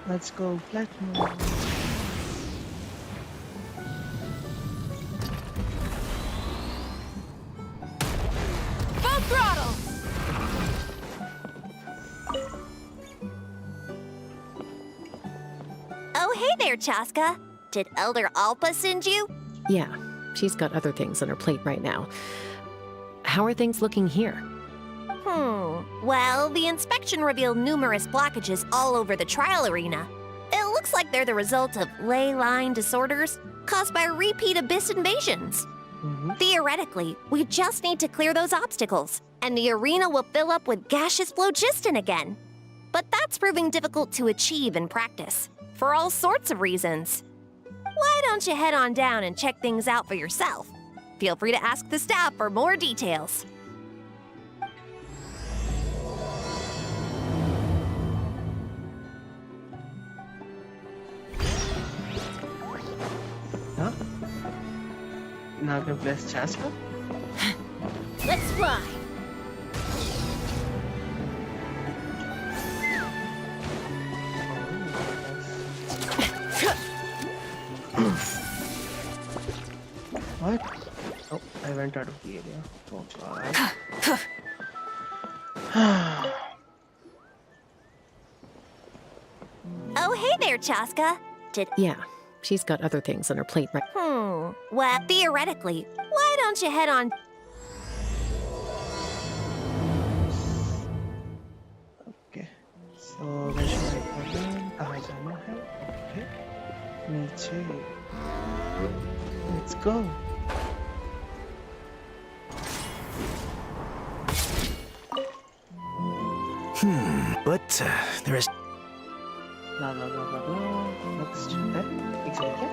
Let's go platinum. Full throttle! Oh, hey there, Chaska. Did Elder Alpa send you? Yeah, she's got other things on her plate right now. How are things looking here? Well, the inspection revealed numerous blockages all over the trial arena. It looks like they're the result of ley line disorders caused by repeat abyss invasions. Theoretically, we just need to clear those obstacles, and the arena will fill up with gaseous phlogiston again. But that's proving difficult to achieve in practice, for all sorts of reasons. Why don't you head on down and check things out for yourself? Feel free to ask the staff for more details. Huh? Now I can bless Chaska? Let's fly. What? Oh, I went out of the area. Oh god. Oh, hey there, Chaska. Yeah, she's got other things on her plate right. Well, theoretically, why don't you head on... Okay. So where should I go then? कहाँ जाना है? Okay. नीचे. Let's go. But there is... Blah blah blah blah blah. Next. Exactly.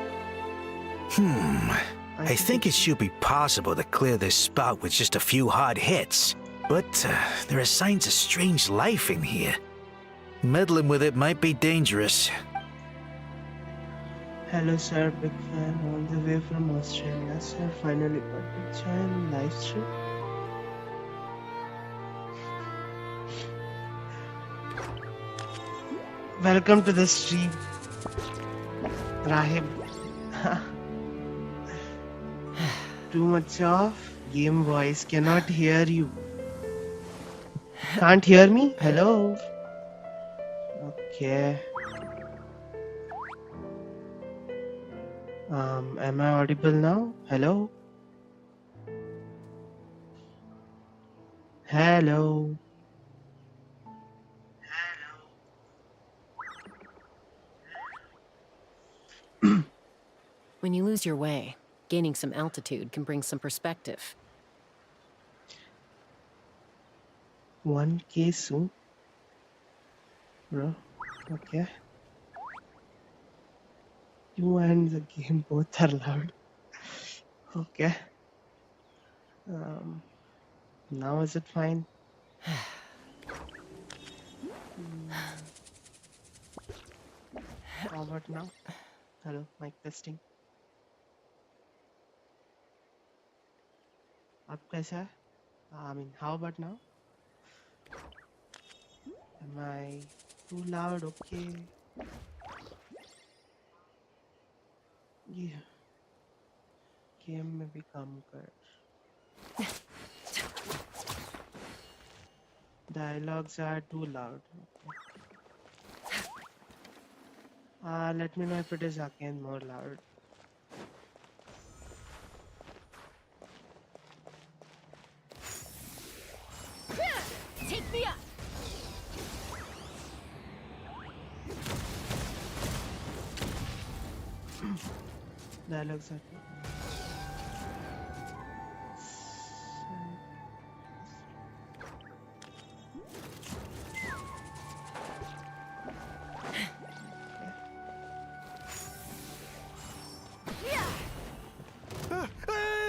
I think it should be possible to clear this spot with just a few hard hits. But there are signs of strange life in here. Meddling with it might be dangerous. Hello sir, big fan all the way from Australia. Sir, finally got to join live stream. Welcome to the stream, Rahib. Too much of game voice, cannot hear you. Can't hear me? Hello? Okay. Am I audible now? Hello? Hello? When you lose your way, gaining some altitude can bring some perspective. 1K soon? Bro, okay. You and the game both are loud. Okay. Now is it fine? How about now? Hello, mic testing. आप कैसा है? I mean, how about now? Am I too loud? Okay. Yeah. Game में भी काम कर. Dialogues are too loud. Okay. Let me know if it is again more loud. Take me up! Dialogues are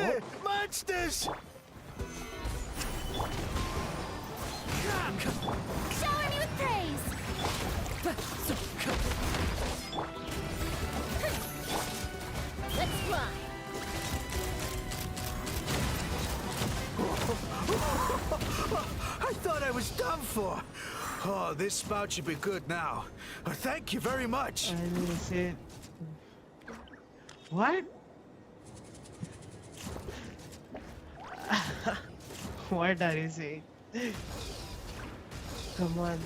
Hey! Monsters! Shower me with praise! Let's fly! I thought I was done for. Oh, this spout should be good now. Thank you very much. I will say. What? What are you saying? Come on.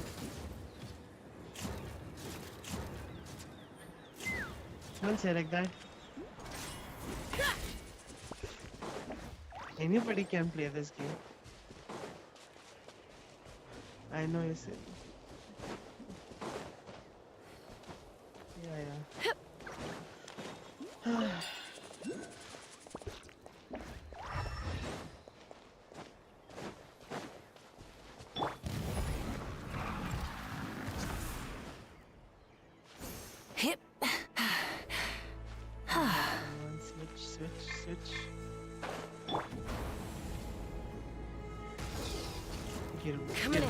Don't say like that. Anybody can play this game. I know you said. Yeah. Hip. Switch. Coming in.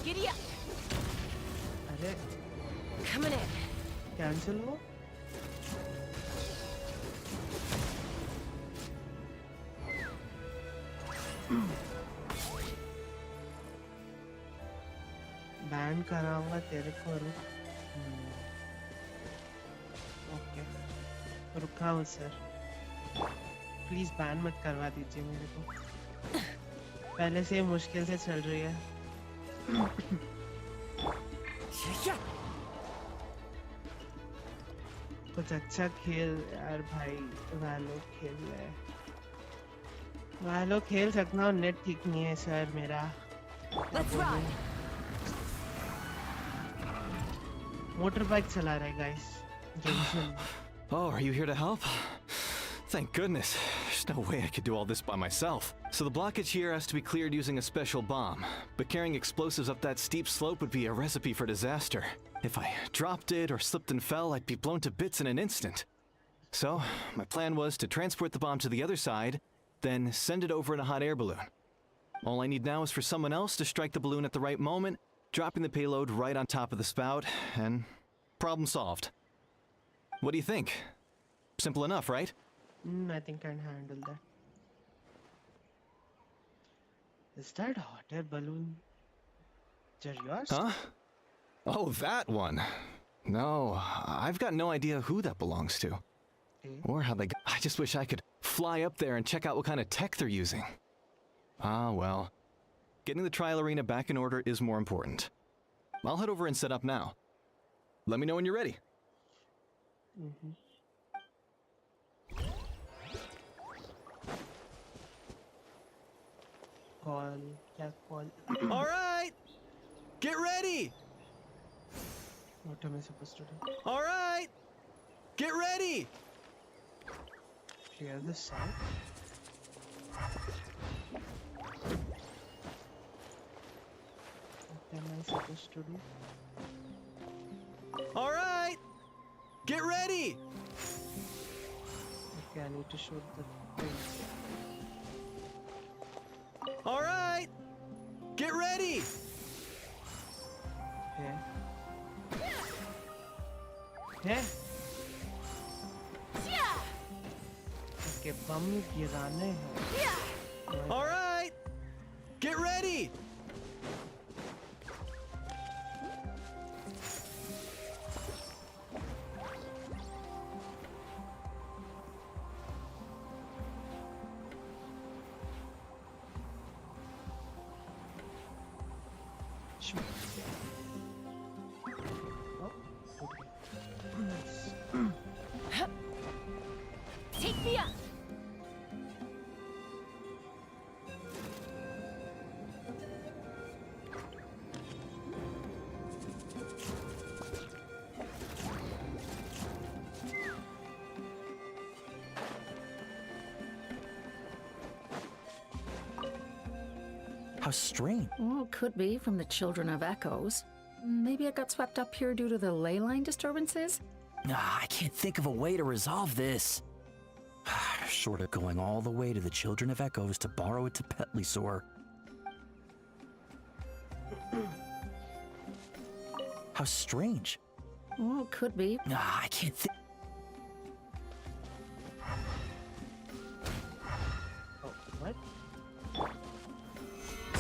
Giddy up. अरे Coming in. Cancel हो ban कराऊंगा तेरे को रुक okay रुका हूँ sir please ban मत करवा दीजिए मेरे को पहले से मुश्किल से चल रही है कुछ अच्छा खेल यार भाई वालो खेल सकना और नेट ठीक नहीं है सर मेरा मोटर बाइक चला रहा है guys जेंशन Oh, are you here to help? Thank goodness. There's no way I could do all this by myself. So the blockage here has to be cleared using a special bomb. But carrying explosives up that steep slope would be a recipe for disaster. If I dropped it or slipped and fell, I'd be blown to bits in an instant. So, my plan was to transport the bomb to the other side, then send it over in a hot air balloon. All I need now is for someone else to strike the balloon at the right moment, dropping the payload right on top of the spout, and problem solved. What do you think? Simple enough, right? I think I can handle that. Is that hot air balloon? Is that yours? Huh? Oh, that one. No, I've got no idea who that belongs to. Okay. Or how they got. I just wish I could fly up there and check out what kind of tech they're using. Ah, well. Getting the trial arena back in order is more important. I'll head over and set up now. Let me know when you're ready. Call. All right! Get ready! What am I supposed to do? All right! Get ready! Clear this side. What am I supposed to do? All right! Get ready! Okay, I need to shoot the things. All right! Get ready! Okay. Okay. Okay, bum गिराने हैं. All right! Get ready! Shoot. Oh. How strange. Well, could be from the Children of Echoes. Maybe it got swept up here due to the ley line disturbances? I can't think of a way to resolve this. Short of going all the way to the Children of Echoes to borrow it to Petlisaur. How strange. Well, could be. I can't think. Oh, what?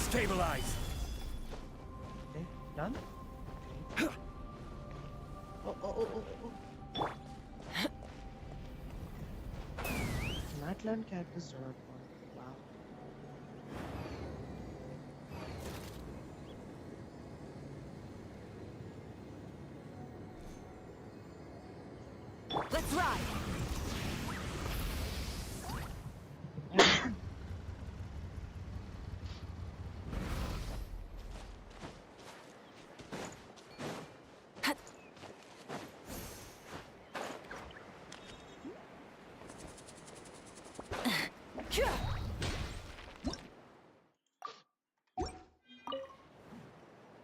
Stabilize! Okay, done? Okay. Oh. Natlan characters do not want. Wow. Let's ride!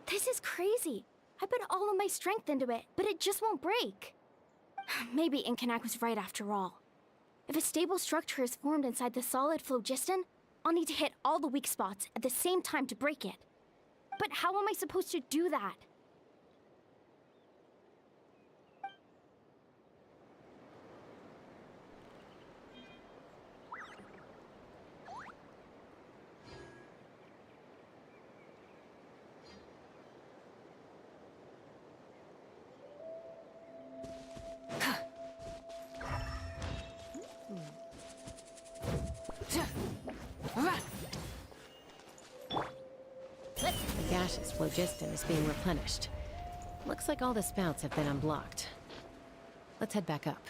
This is crazy. I put all of my strength into it, but it just won't break. Maybe Inkanak was right after all. If a stable structure is formed inside the solid phlogiston, I'll need to hit all the weak spots at the same time to break it. But how am I supposed to do that? The gaseous phlogiston is being replenished. Looks like all the spouts have been unblocked. Let's head back up.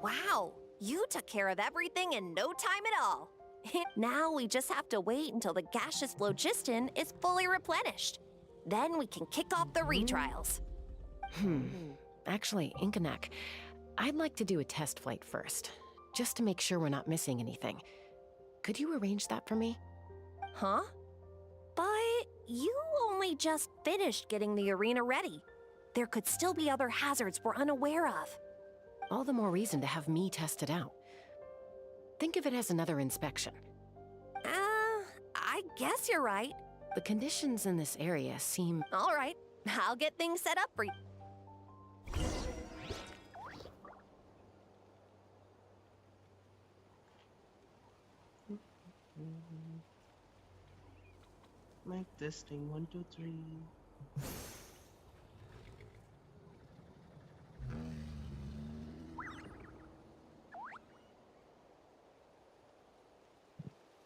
Wow, you took care of everything in no time at all. Now we just have to wait until the gaseous phlogiston is fully replenished. Then we can kick off the retrials. Actually, Inkanak, I'd like to do a test flight first, just to make sure we're not missing anything. Could you arrange that for me? Huh? But you only just finished getting the arena ready. There could still be other hazards we're unaware of. All the more reason to have me test it out. Think of it as another inspection. I guess you're right. The conditions in this area seem... All right, I'll get things set up for you. Mic testing 1 2 3.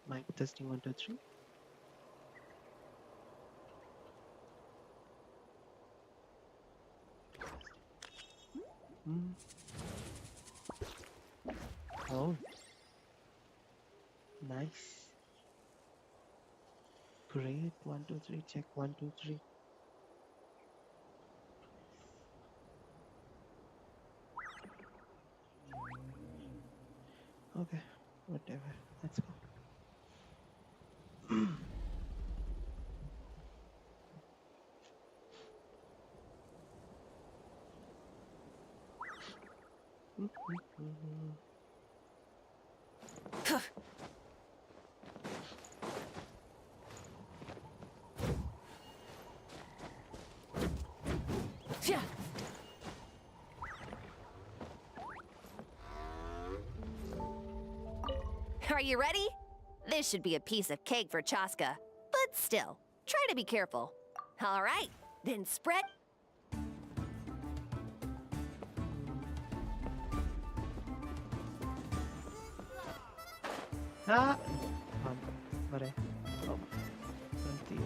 Mic testing 1 2 3. Oh, nice. Great. 1 2 3. Check 1 2 3. Okay, whatever. Let's go. Are you ready? This should be a piece of cake for Chaska. But still, try to be careful. All right, then spread. Ah! Mare. Oh. Nanti.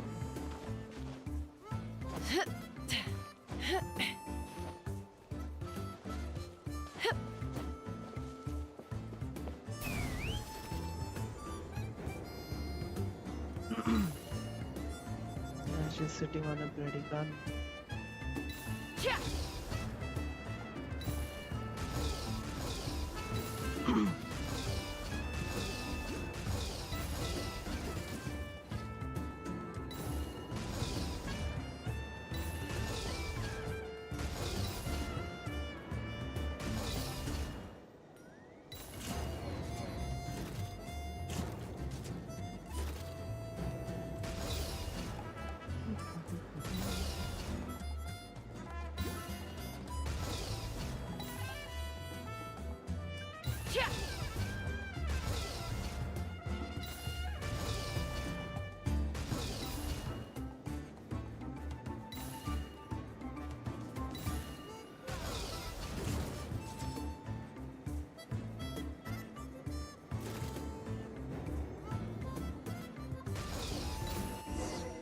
is just sitting on a bloody gun. Yeah. Yeah.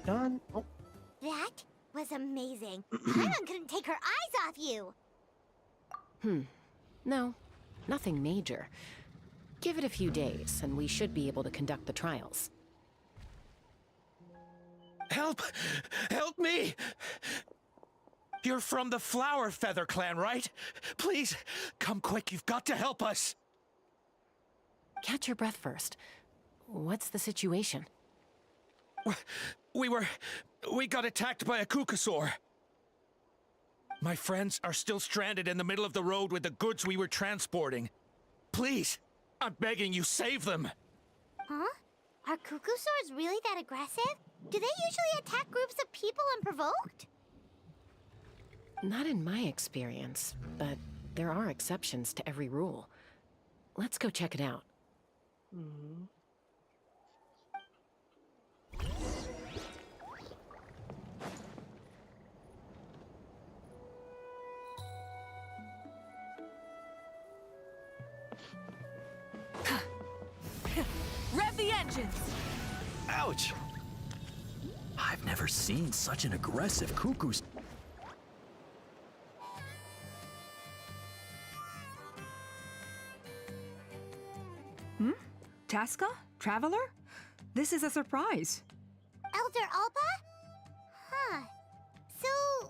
Done. Oh, That was amazing. Paimon couldn't take her eyes off you. No, nothing major. Give it a few days, and we should be able to conduct the trials. Help! Help me! You're from the Flower Feather clan, right? Please, come quick, you've got to help us! Catch your breath first. What's the situation? We got attacked by a Kukasaur. My friends are still stranded in the middle of the road with the goods we were transporting. Please, I'm begging you, save them! Huh? Are Kukusaurs really that aggressive? Do they usually attack groups of people unprovoked? Not in my experience, but there are exceptions to every rule. Let's go check it out. Rev the engines. Ouch! I've never seen such an aggressive cuckoo. Tasca? Traveler? This is a surprise. Elder Alpa? Huh. So,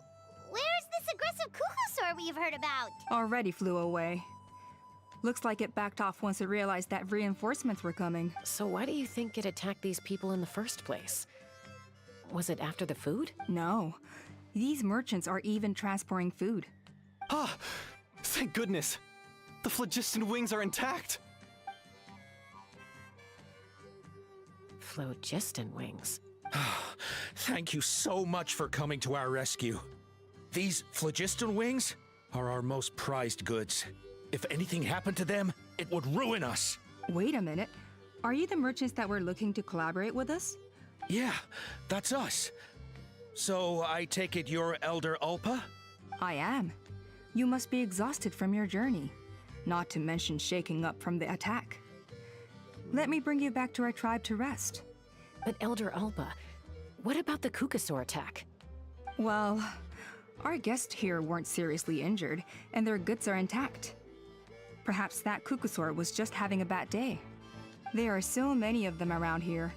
where's this aggressive Kukusaur we've heard about? Already flew away. Looks like it backed off once it realized that reinforcements were coming. So why do you think it attacked these people in the first place? Was it after the food? No. These merchants are even transporting food. Ah! Thank goodness! The phlogiston wings are intact! Phlogiston wings. Thank you so much for coming to our rescue. These phlogiston wings are our most prized goods. If anything happened to them, it would ruin us. Wait a minute. Are you the merchants that were looking to collaborate with us? Yeah, that's us. So I take it you're Elder Ulpa? I am. You must be exhausted from your journey, not to mention shaking up from the attack. Let me bring you back to our tribe to rest. But Elder Alpa, what about the Kukasaur attack? Well, our guests here weren't seriously injured, and their goods are intact. Perhaps that Kukasaur was just having a bad day. There are so many of them around here.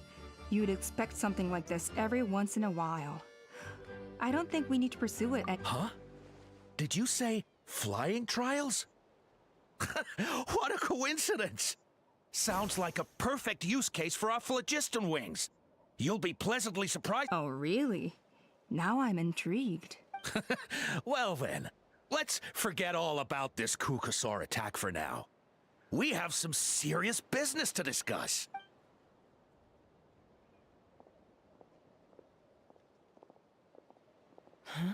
You'd expect something like this every once in a while. I don't think we need to pursue it at— Huh? Did you say flying trials? What a coincidence! Sounds like a perfect use case for our phlogiston wings. You'll be pleasantly surprised. Oh, really? Now I'm intrigued. Well then, let's forget all about this Kukasaur attack for now. We have some serious business to discuss. Huh?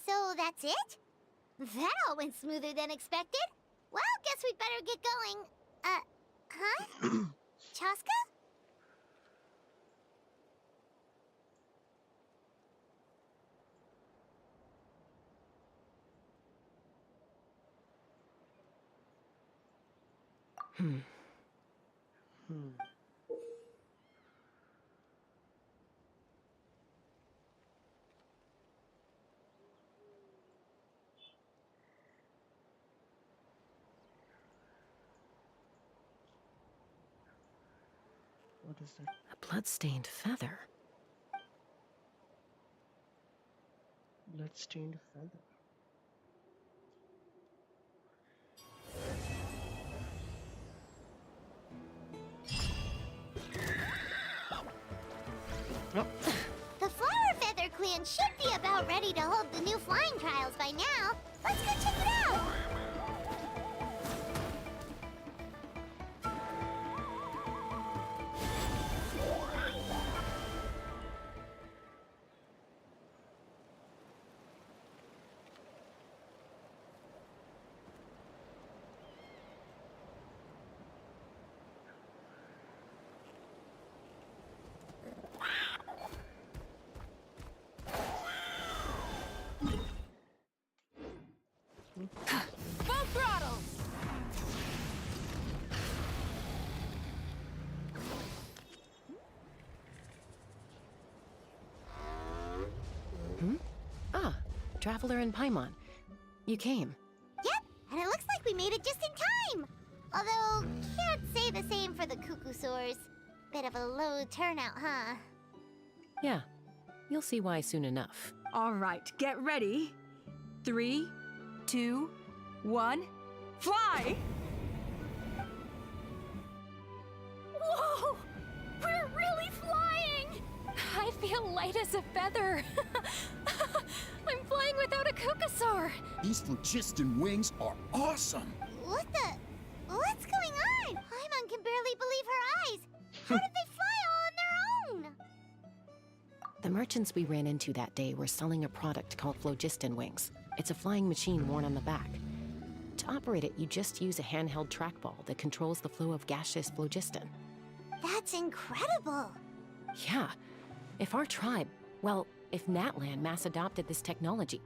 So that's it? That all went smoother than expected. Well, guess we'd better get going. Huh? Chaska? What What is that? A blood-stained feather. Bloodstained feather. Oh. The Flower Feather Clan should be about ready to hold the new flying trials by now. Let's go check it out! Full throttle! Ah, Traveler and Paimon. You came. Yep, and it looks like we made it just in time! Although, can't say the same for the Cuckoosaurs. Bit of a low turnout, huh? Yeah, you'll see why soon enough. All right, get ready. 3, 2, 1, fly! Whoa! We're really flying! I feel light as a feather. I'm flying without a Cuckoosaur. These phlogiston wings are awesome! What the? What's going on? Paimon can barely believe her eyes. How did they fly all on their own? The merchants we ran into that day were selling a product called phlogiston wings. It's a flying machine worn on the back. To operate it, you just use a handheld trackball that controls the flow of gaseous phlogiston. That's incredible. Yeah. If our tribe, well, if Natlan mass adopted this technology,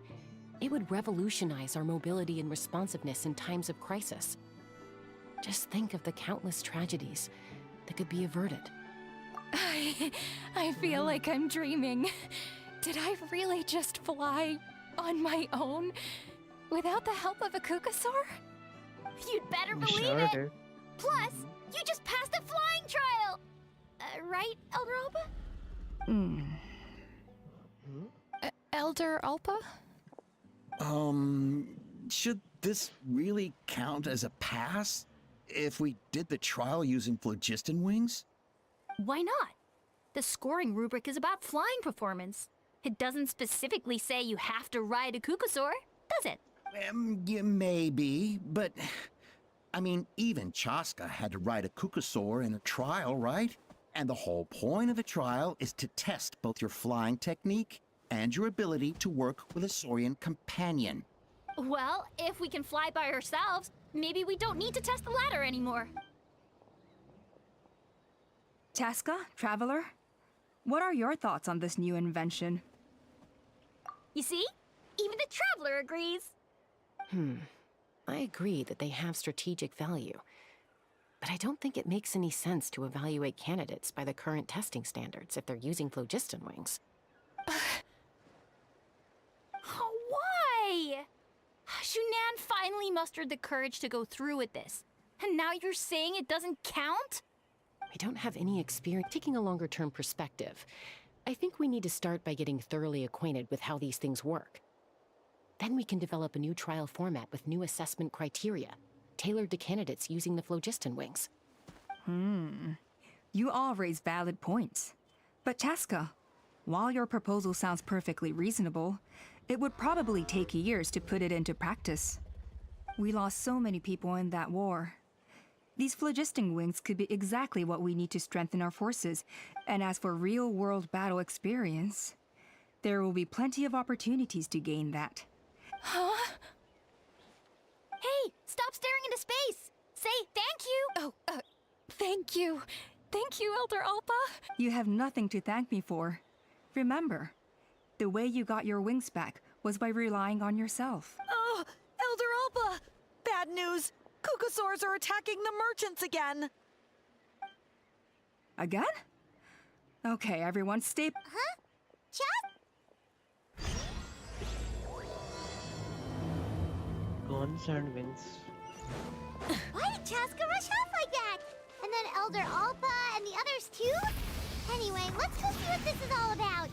it would revolutionize our mobility and responsiveness in times of crisis. Just think of the countless tragedies that could be averted. I feel like I'm dreaming. Did I really just fly on my own without the help of a Cuckoosaur? You'd better You believe sure it. did. Plus, you just passed a flying trial. Right, Elder Alba? Elder Alpa? Should this really count as a pass? If we did the trial using phlogiston wings? Why not? The scoring rubric is about flying performance. It doesn't specifically say you have to ride a Cuckoosaur, does it? Yeah, maybe, but... I mean, even Chaska had to ride a Cuckoosaur in a trial, right? And the whole point of the trial is to test both your flying technique and your ability to work with a Saurian companion. Well, if we can fly by ourselves, maybe we don't need to test the ladder anymore. Chaska, Traveler, what are your thoughts on this new invention? You see? Even the Traveler agrees. I agree that they have strategic value, but I don't think it makes any sense to evaluate candidates by the current testing standards if they're using phlogiston wings. Why? Shunan finally mustered the courage to go through with this. And now you're saying it doesn't count? We don't have any experience taking a longer-term perspective. I think we need to start by getting thoroughly acquainted with how these things work. Then we can develop a new trial format with new assessment criteria, tailored to candidates using the phlogiston wings. You all raise valid points. But Chaska, while your proposal sounds perfectly reasonable, it would probably take years to put it into practice. We lost so many people in that war. These phlogiston wings could be exactly what we need to strengthen our forces, and as for real-world battle experience, there will be plenty of opportunities to gain that. Huh? Hey, stop staring into space! Say thank you! Oh, thank you. Thank you, Elder Alpa. You have nothing to thank me for. Remember, the way you got your wings back was by relying on yourself. Oh, Elder Alpa! Bad news! Cuckoosaurs are attacking the merchants again! Again? Okay, everyone, stay... Huh? Chas? Guns and wings. Why did Chaska rush off like that? And then Elder Alpa and the others too? Anyway, let's go see what this is all about.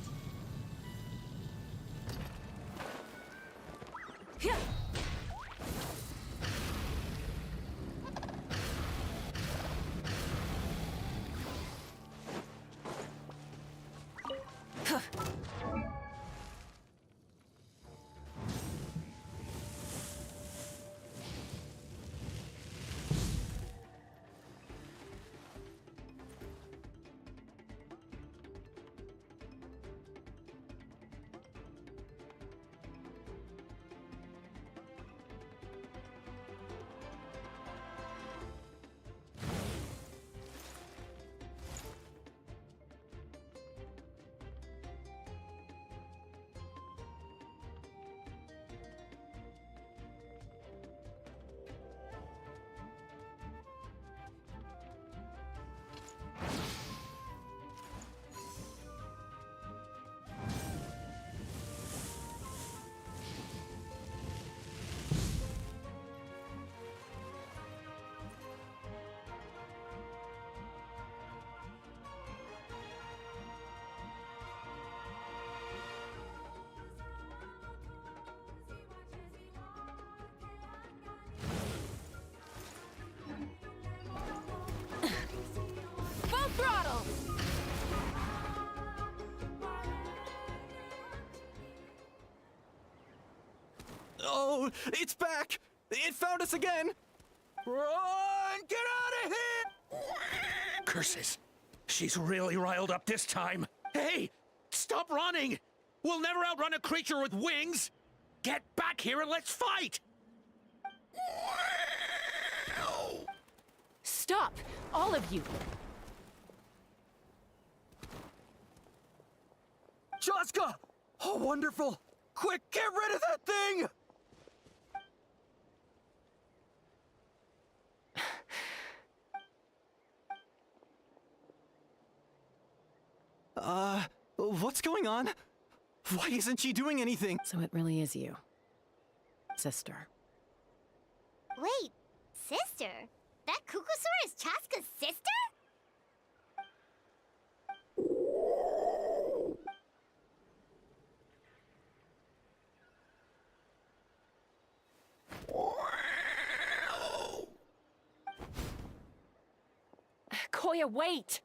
Full throttle! Oh, it's back! It found us again! Run! Get out of here! Curses. She's really riled up this time. Hey! Stop running! We'll never outrun a creature with wings! Get back here and let's fight! Stop! All of you! Chaska! Oh, wonderful! Quick, get rid of that thing! What's going on? Why isn't she doing anything? So it really is you. Sister. Wait, sister? That Kukusaur is Chaska's sister? Koya, wait!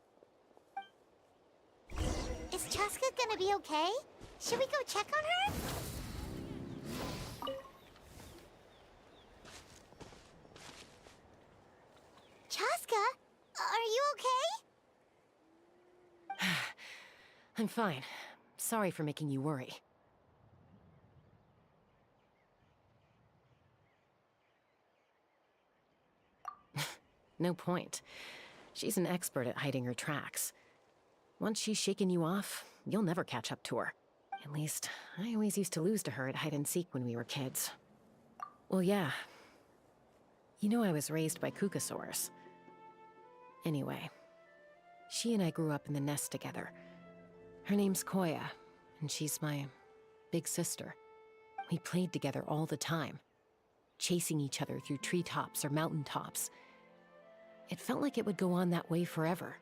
Is Chaska gonna be okay? Should we go check on her? Chaska, are you okay? I'm fine. Sorry for making you worry. No point. She's an expert at hiding her tracks. Once she's shaken you off, you'll never catch up to her. At least, I always used to lose to her at hide-and-seek when we were kids. Well, yeah. You know I was raised by Kukusaurs. Anyway, she and I grew up in the nest together. Her name's Koya, and she's my big sister. We played together all the time, chasing each other through treetops or mountaintops. It felt like it would go on that way forever.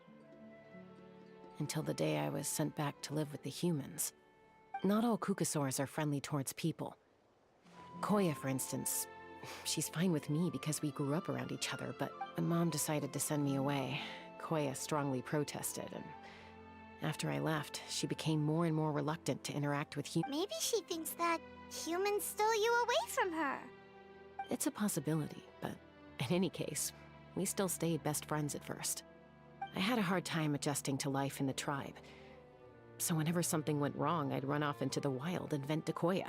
Until the day I was sent back to live with the humans. Not all Kukusaurs are friendly towards people. Koya, for instance, she's fine with me because we grew up around each other, but when Mom decided to send me away, Koya strongly protested, and after I left, she became more and more reluctant to interact with humans. Maybe she thinks that humans stole you away from her. It's a possibility, but in any case, we still stayed best friends at first. I had a hard time adjusting to life in the tribe. So whenever something went wrong, I'd run off into the wild and vent to Koya.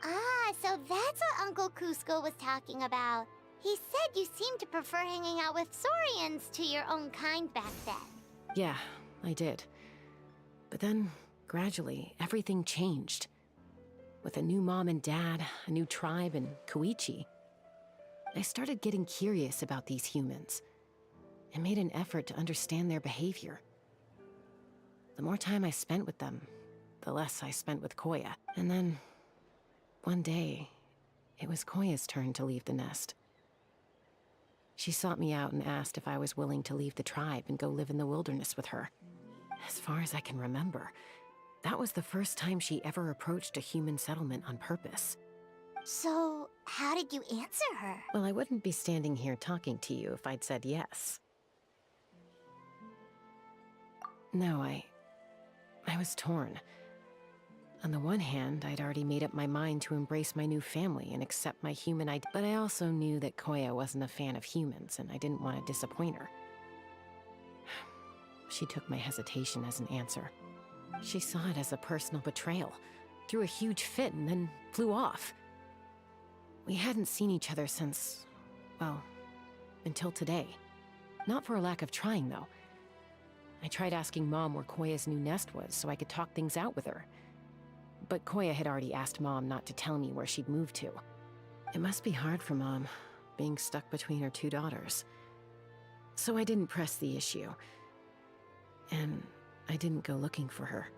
Ah, so that's what Uncle Cusco was talking about. He said you seemed to prefer hanging out with Saurians to your own kind back then. Yeah, I did. But then, gradually, everything changed. With a new mom and dad, a new tribe, and Koichi, I started getting curious about these humans. and made an effort to understand their behavior. The more time I spent with them, the less I spent with Koya. And then, one day, it was Koya's turn to leave the nest. She sought me out and asked if I was willing to leave the tribe and go live in the wilderness with her. As far as I can remember, that was the first time she ever approached a human settlement on purpose. So, how did you answer her? Well, I wouldn't be standing here talking to you if I'd said yes. No, I was torn. On the one hand, I'd already made up my mind to embrace my new family and accept my human identity, but I also knew that Koya wasn't a fan of humans, and I didn't want to disappoint her. She took my hesitation as an answer. She saw it as a personal betrayal, threw a huge fit, and then flew off. We hadn't seen each other since, well, until today. Not for a lack of trying, though. I tried asking Mom where Koya's new nest was so I could talk things out with her. But Koya had already asked Mom not to tell me where she'd moved to. It must be hard for Mom, being stuck between her two daughters. So I didn't press the issue. And I didn't go looking for her.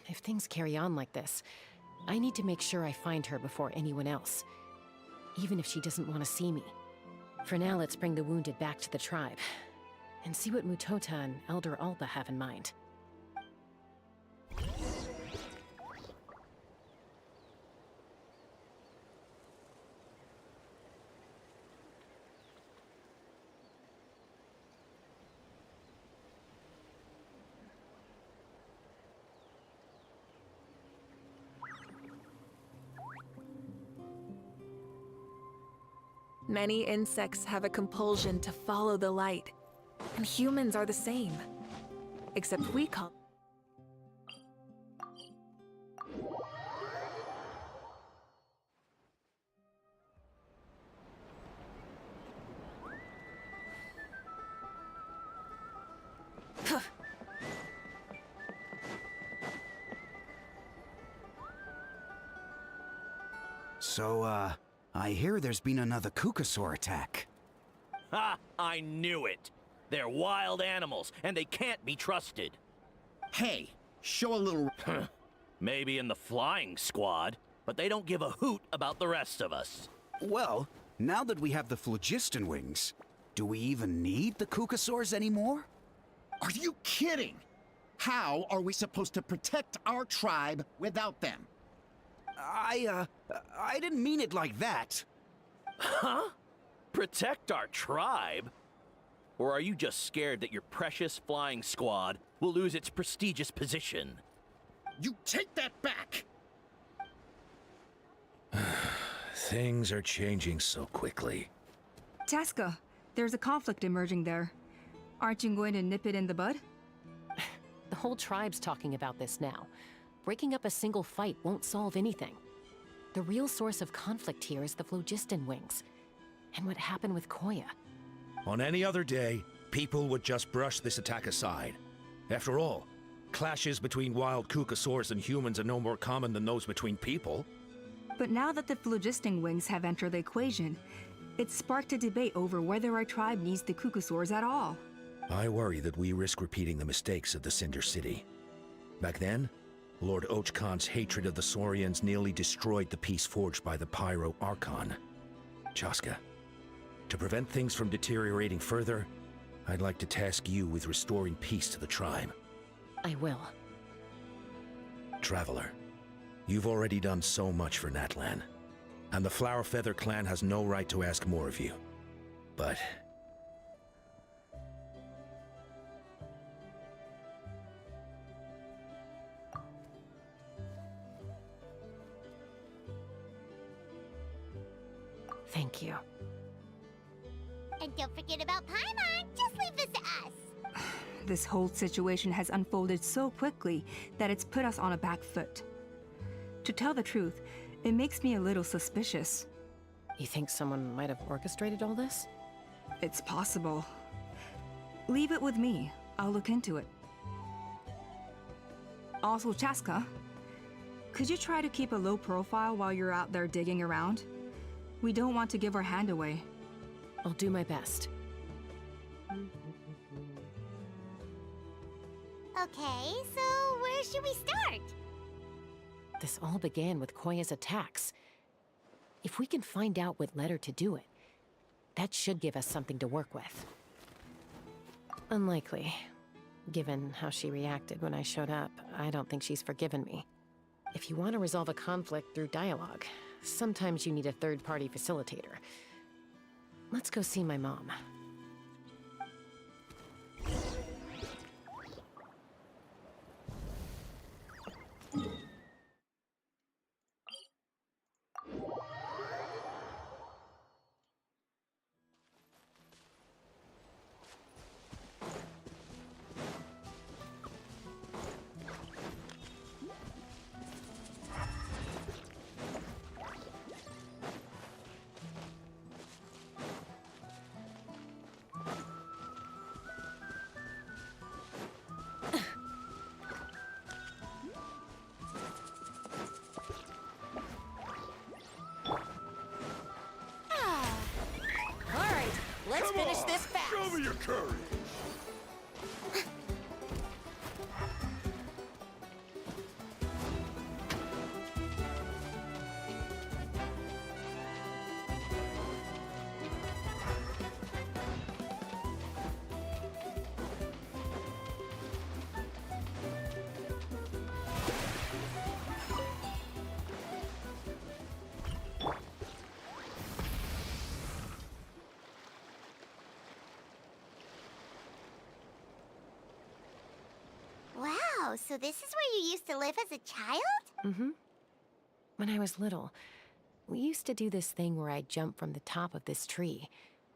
If things carry on like this, I need to make sure I find her before anyone else, even if she doesn't want to see me. For now, let's bring the wounded back to the tribe, and see what Mutota and Elder Alba have in mind. Many insects have a compulsion to follow the light, and humans are the same. Except we call... So, I hear there's been another Kukasaur attack. Ha! I knew it! They're wild animals, and they can't be trusted. Hey, show a little... Maybe in the flying squad, but they don't give a hoot about the rest of us. Well, now that we have the phlogiston wings, do we even need the Kukasaurs anymore? Are you kidding? How are we supposed to protect our tribe without them? I didn't mean it like that. Huh? Protect our tribe? Or are you just scared that your precious flying squad will lose its prestigious position? You take that back! Things are changing so quickly. Tasca, there's a conflict emerging there. Aren't you going to nip it in the bud? The whole tribe's talking about this now. Breaking up a single fight won't solve anything. The real source of conflict here is the phlogiston wings, and what happened with Koya. On any other day, people would just brush this attack aside. After all, clashes between wild Kukasaurs and humans are no more common than those between people. But now that the phlogiston wings have entered the equation, it's sparked a debate over whether our tribe needs the Kukasaurs at all. I worry that we risk repeating the mistakes of the Cinder City. Back then, Lord Ochkan's hatred of the Saurians nearly destroyed the peace forged by the Pyro Archon. Chaska, to prevent things from deteriorating further, I'd like to task you with restoring peace to the tribe. I will. Traveler, you've already done so much for Natlan, and the Flower Feather clan has no right to ask more of you. But... Thank you. And don't forget about Paimon. Just leave this to us. This whole situation has unfolded so quickly that it's put us on a back foot. To tell the truth, it makes me a little suspicious. You think someone might have orchestrated all this? It's possible. Leave it with me. I'll look into it. Also, Chaska, could you try to keep a low profile while you're out there digging around? We don't want to give our hand away. I'll do my best. Okay, so where should we start? This all began with Koya's attacks. If we can find out what led her to do it, that should give us something to work with. Unlikely. Given how she reacted when I showed up, I don't think she's forgiven me. If you want to resolve a conflict through dialogue, sometimes you need a third-party facilitator. Let's go see my mom. Let's finish this fast. Show me your courage. Wow, so this is where you used to live as a child? Mm-hmm. When I was little, we used to do this thing where I'd jump from the top of this tree,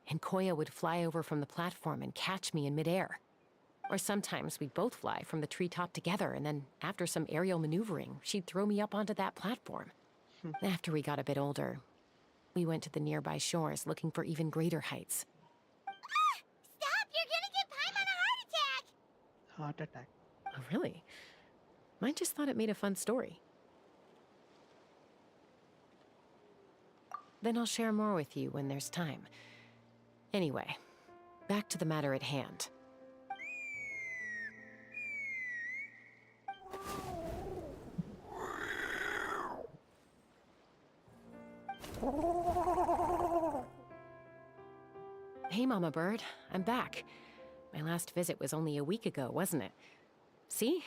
and Koya would fly over from the platform and catch me in midair. Or sometimes we'd both fly from the treetop together, and then after some aerial maneuvering, she'd throw me up onto that platform. After we got a bit older, we went to the nearby shores looking for even greater heights. Stop! You're gonna give Paimon a heart attack! Heart attack. Oh, really? I just thought it made a fun story. Then I'll share more with you when there's time. Anyway, back to the matter at hand. Hey, Mama Bird. I'm back. My last visit was only a week ago, wasn't it? See?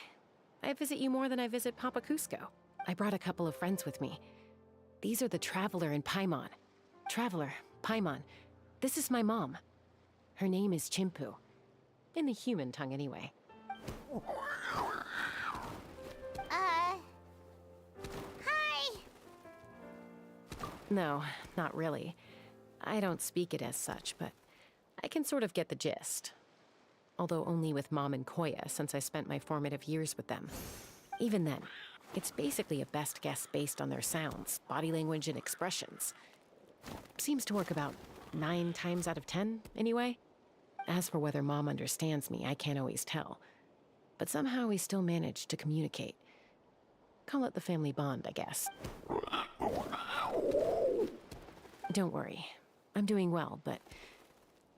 I visit you more than I visit Papa Cusco. I brought a couple of friends with me. These are the Traveler and Paimon. Traveler, Paimon. This is my mom. Her name is Chimpu. In the human tongue, anyway. Hi! No, not really. I don't speak it as such, but I can sort of get the gist. Although only with Mom and Koya, since I spent my formative years with them. Even then, it's basically a best guess based on their sounds, body language, and expressions. Seems to work about 9 times out of 10, anyway. As for whether Mom understands me, I can't always tell. But somehow we still manage to communicate. Call it the family bond, I guess. Don't worry. I'm doing well, but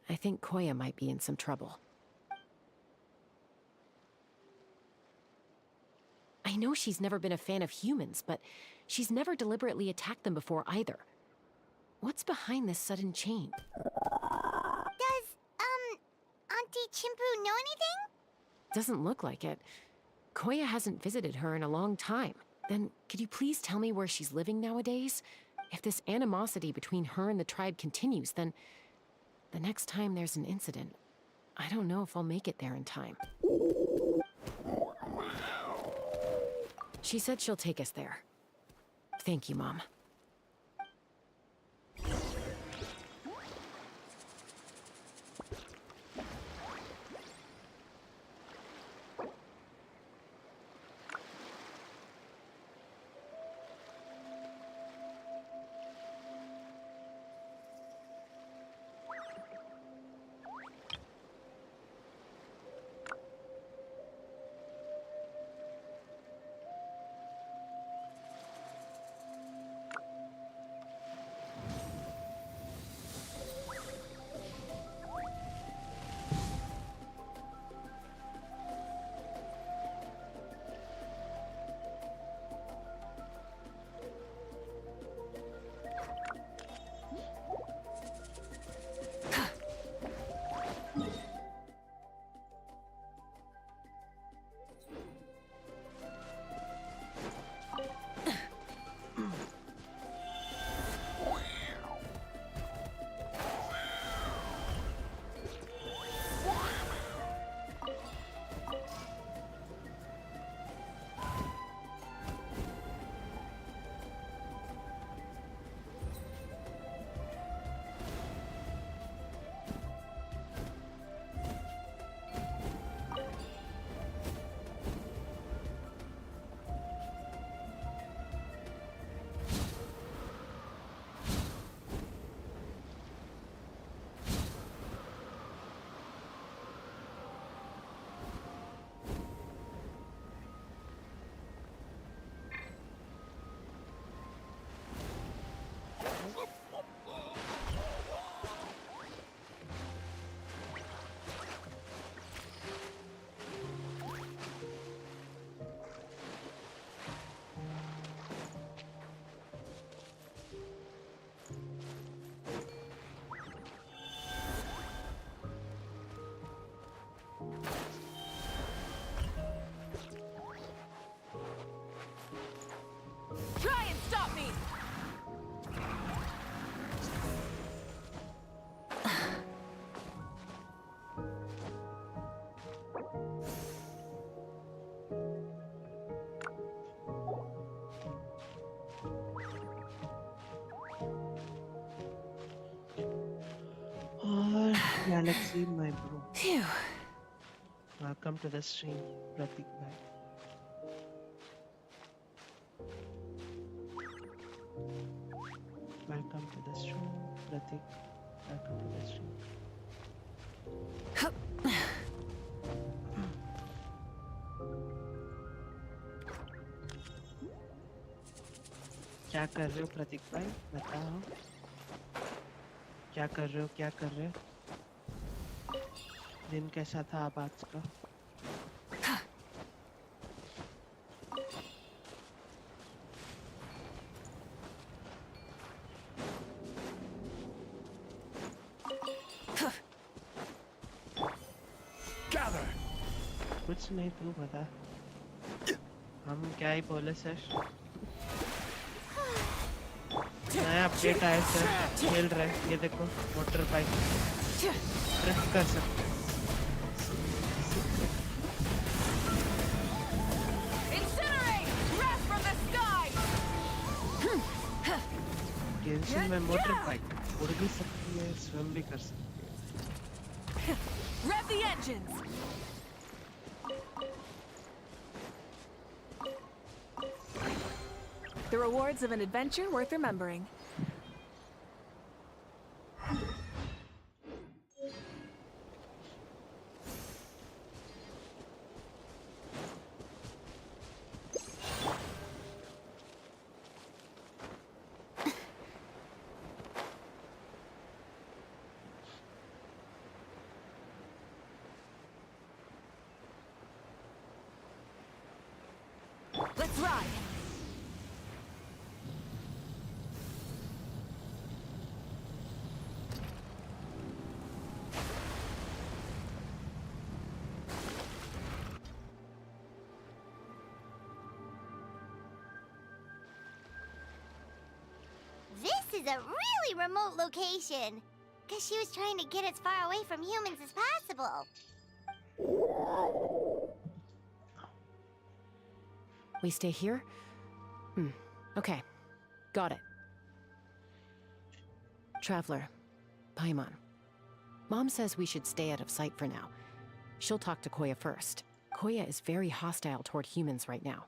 I think Koya might be in some trouble. I know she's never been a fan of humans, but she's never deliberately attacked them before either. What's behind this sudden change? Does, Auntie Chimpu know anything? Doesn't look like it. Koya hasn't visited her in a long time. Then, could you please tell me where she's living nowadays? If this animosity between her and the tribe continues, then the next time there's an incident, I don't know if I'll make it there in time. She said she'll take us there. Thank you, Mom. try and stop me! Oh, Galaxy, my bro. Phew. Welcome to the stream, Pratik bhai. Welcome to the stream, Pratik. Welcome to the stream. क्या कर रहे हो प्रतीक भाई बताओ क्या कर रहे हो दिन कैसा था आप आज का कुछ नहीं तू बता हम क्या ही बोले सर नया अपडेट आया सर खेल रहे ये देखो वाटर बाइक ड्रिफ्ट कर सकते गेंशिन में मोटर बाइक उड़ भी सकती है स्विम भी कर सकती है Rev the engines! The rewards of an adventure worth remembering. Let's ride! This is a really remote location. Guess she was trying to get as far away from humans as possible. We stay here? Okay. Got it. Traveler. Paimon. Mom says we should stay out of sight for now. She'll talk to Koya first. Koya is very hostile toward humans right now.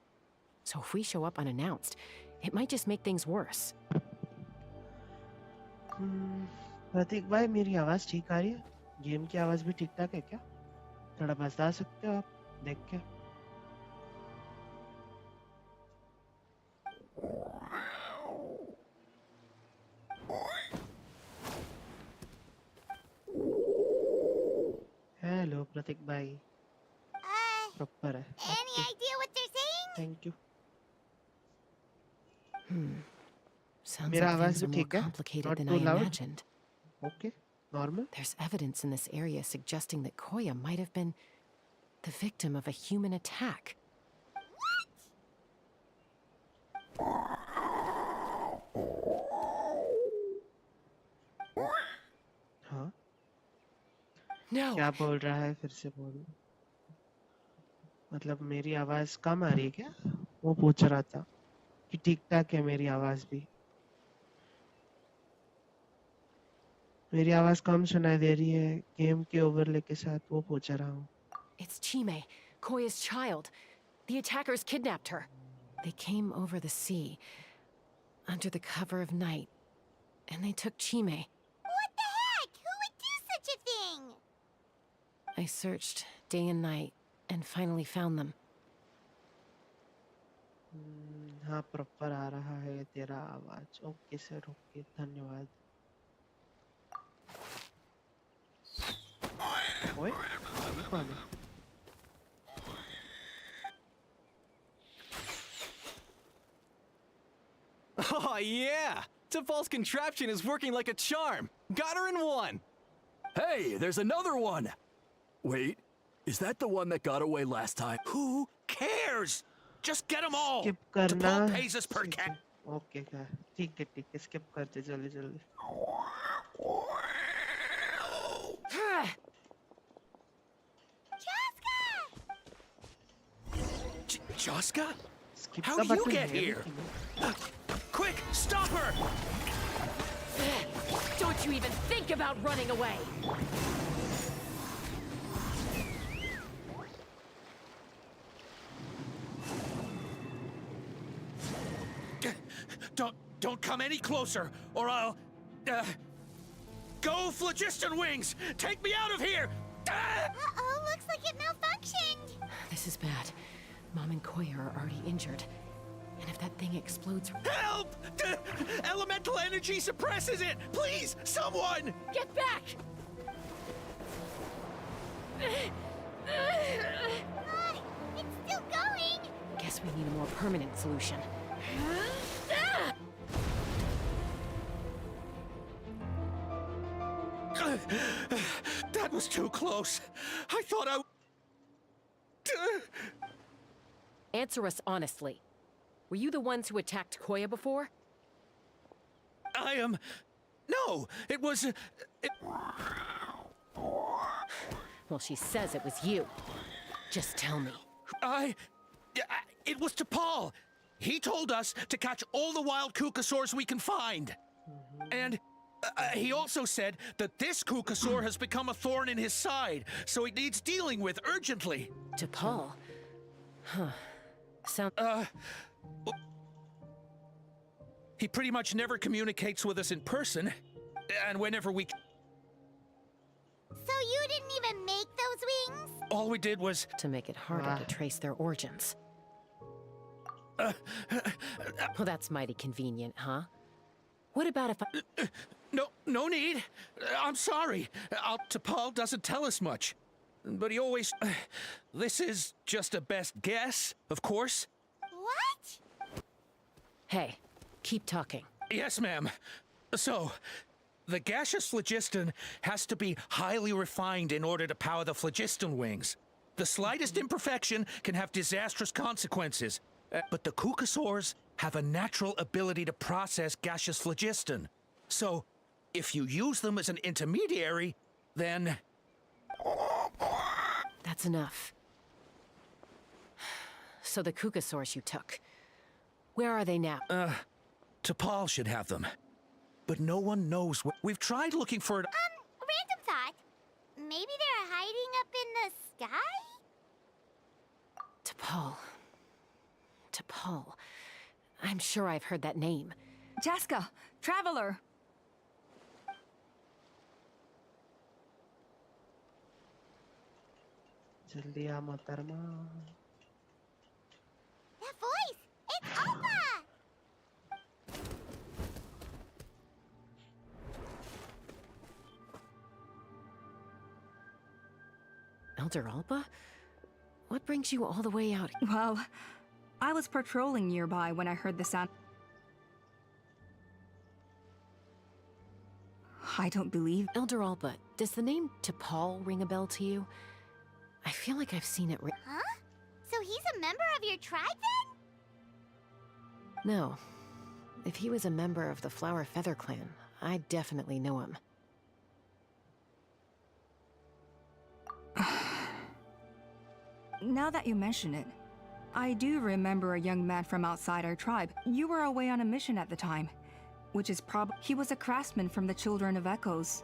So if we show up unannounced, it might just make things worse. प्रतीक भाई मेरी आवाज ठीक आ रही है game की आवाज भी ठीक ठाक है क्या थोड़ा बता सकते हो आप देख के हेलो प्रतीक भाई प्रॉपर है Any idea what they're saying? Thank you Sounds मेरा like आवाज things are भी more ठीक है complicated not than too I loud imagined. okay normal There's evidence in this area suggesting that Koya might have been the victim of a human attack. हाँ No. क्या बोल रहा है फिर से बोल मतलब मेरी आवाज कम आ रही है क्या वो पूछ रहा था कि ठीक ठाक है मेरी आवाज भी मेरी आवाज कम सुनाई दे रही है गेम के ओवरले के साथ वो पूछ रहा हूँ It's Chimay, Koya's child. The attackers kidnapped her. They came over the sea, under the cover of night, and they took Chimay. What the heck? Who would do such a thing? I searched day and night, and finally found them. हाँ proper आ रहा है तेरा आवाज okay sir okay धन्यवाद ओए ये कौन है Oh, yeah! Tafal's contraption is working like a charm! Got her in one! Hey, there's another one! Wait, is that the one that got away last time? Who cares? Just get them all! Skip Topal करना pays us per cat. Okay का ठीक है skip करते जल्दी जल्दी Jaska? Skip How the do you button get है, here? Quick, stop her! Don't you even think about running away! Don't come any closer, or I'll... Go, Phlogiston Wings! Take me out of here! Uh-oh, looks like it malfunctioned. This is bad. Mom and Koya are already injured. And if that thing explodes... Help! Elemental energy suppresses it! Please, someone! Get back! It's still going. Guess we need a more permanent solution. That was too close. I thought I... Answer us honestly. Were you the ones who attacked Koya before? I am... No, it was... Well, she says it was you. Just tell me. It was T'Pol. He told us to catch all the wild Kukasaurs we can find. And he also said that this Kukasaur has become a thorn in his side, so it needs dealing with urgently. T'Pol? Huh. He pretty much never communicates with us in person, and whenever we... So you didn't even make those wings? All we did was... To make it harder to trace their origins. Well, that's mighty convenient, huh? What about if I... No need. I'm sorry. T'Pol doesn't tell us much. But he always... This is just a best guess, of course. What? Hey, keep talking. Yes, ma'am. So, the gaseous phlogiston has to be highly refined in order to power the phlogiston wings. The slightest imperfection can have disastrous consequences. But the Kukasaurs have a natural ability to process gaseous phlogiston. So, if you use them as an intermediary, then... That's enough. So the Kukasaurs you took, where are they now? T'Pol should have them. But no one knows where... We've tried looking for it... Random thought. Maybe they're hiding up in the sky? T'Pol. T'Pol. I'm sure I've heard that name. Jaska, Traveler! जल्दी आ मोहतरमा That voice! It's Alpha! Elder Alpa? What brings you all the way out? Well, I was patrolling nearby when I heard the sound. I don't believe... Elder Alpa, does the name T'Pol ring a bell to you? I feel like I've seen it Huh? So he's a member of your tribe then? No. If he was a member of the Flower Feather clan, I'd definitely know him. Now that you mention it, I do remember a young man from outside our tribe. You were away on a mission at the time, which is he was a craftsman from the Children of Echoes,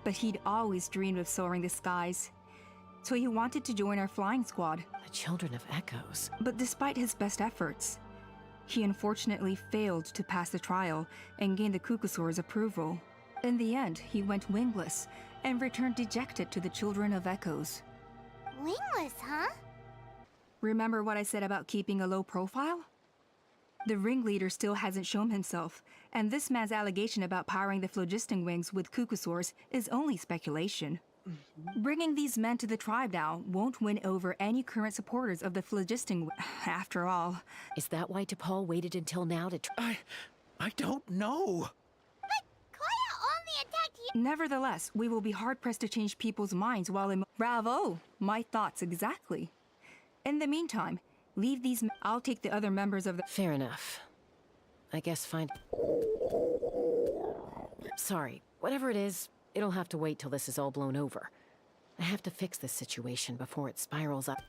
but he'd always dreamed of soaring the skies. So he wanted to join our flying squad. The Children of Echoes? But despite his best efforts, he unfortunately failed to pass the trial and gain the Kukasaur's approval. In the end, he went wingless and returned dejected to the Children of Echoes. Wingless, huh? Remember what I said about keeping a low profile? The ringleader still hasn't shown himself, and this man's allegation about powering the phlogiston wings with Kukasaurs is only speculation. Bringing these men to the tribe now won't win over any current supporters of the phlogiston after all. Is that why T'Pol waited until now to I don't know. But Koya only attacked you. Nevertheless, we will be hard-pressed to change people's minds while Bravo! My thoughts exactly. In the meantime, leave these I'll take the other members of the... Fair enough. I guess find... Sorry, whatever it is, it'll have to wait till this is all blown over. I have to fix this situation before it spirals up.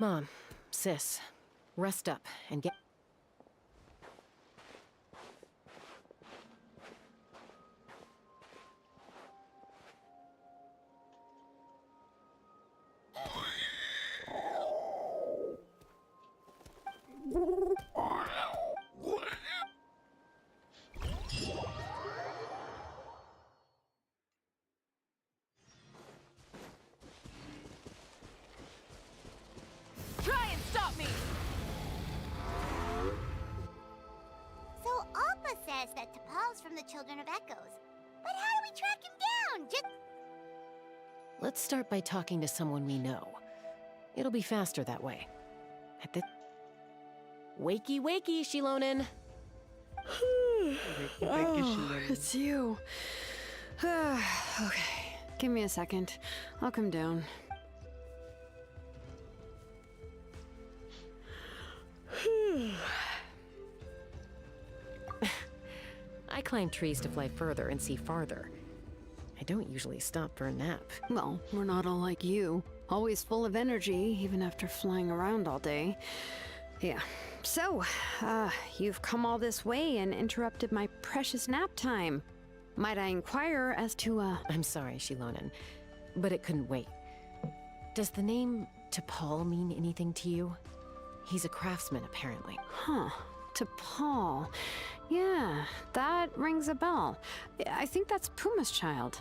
Mom, sis, rest up and get... Try and stop me! So Alpa says that T'Pol's from the Children of Echoes. But how do we track him down? Just... Let's start by talking to someone we know. It'll be faster that way. At the... Wakey, wakey, Shilonen! It's you. Okay, give me a second. I'll come down. I climb trees to fly further and see farther. I don't usually stop for a nap. Well, we're not all like you. Always full of energy, even after flying around all day. Yeah. So, you've come all this way and interrupted my precious nap time. Might I inquire as to, I'm sorry, Shilonen, but it couldn't wait. Does the name T'Pol mean anything to you? He's a craftsman, apparently. Huh. T'Pol. Yeah, that rings a bell. I think that's Puma's child.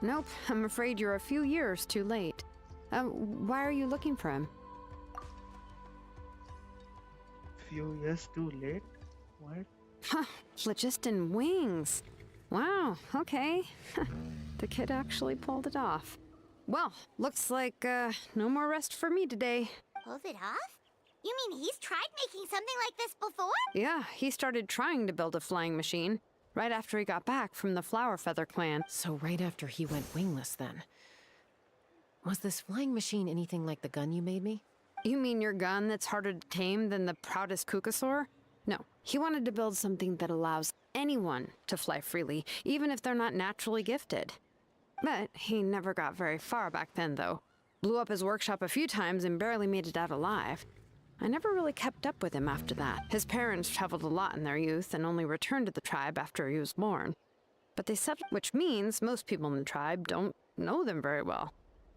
Nope, I'm afraid you're a few years too late. Why are you looking for him? Few years too late? What? Huh, phlogiston wings. Wow, okay. The kid actually pulled it off. Well, looks like, no more rest for me today. Pulled it off? You mean he's tried making something like this before? Yeah, he started trying to build a flying machine right after he got back from the Flower Feather clan. So right after he went wingless, then. Was this flying machine anything like the gun you made me? You mean your gun that's harder to tame than the proudest Kukasaur? No, he wanted to build something that allows anyone to fly freely, even if they're not naturally gifted. But he never got very far back then, though. Blew up his workshop a few times and barely made it out alive. I never really kept up with him after that. His parents traveled a lot in their youth and only returned to the tribe after he was born. But they settled, which means most people in the tribe don't know them very well.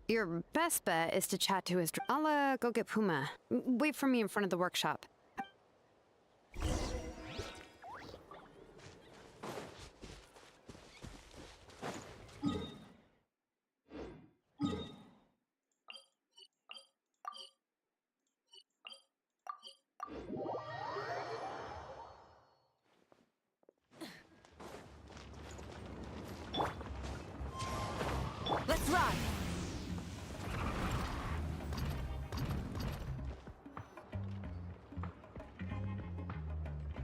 Your best bet is to chat to his... I'll, go get Puma. Wait for me in front of the workshop. Let's ride!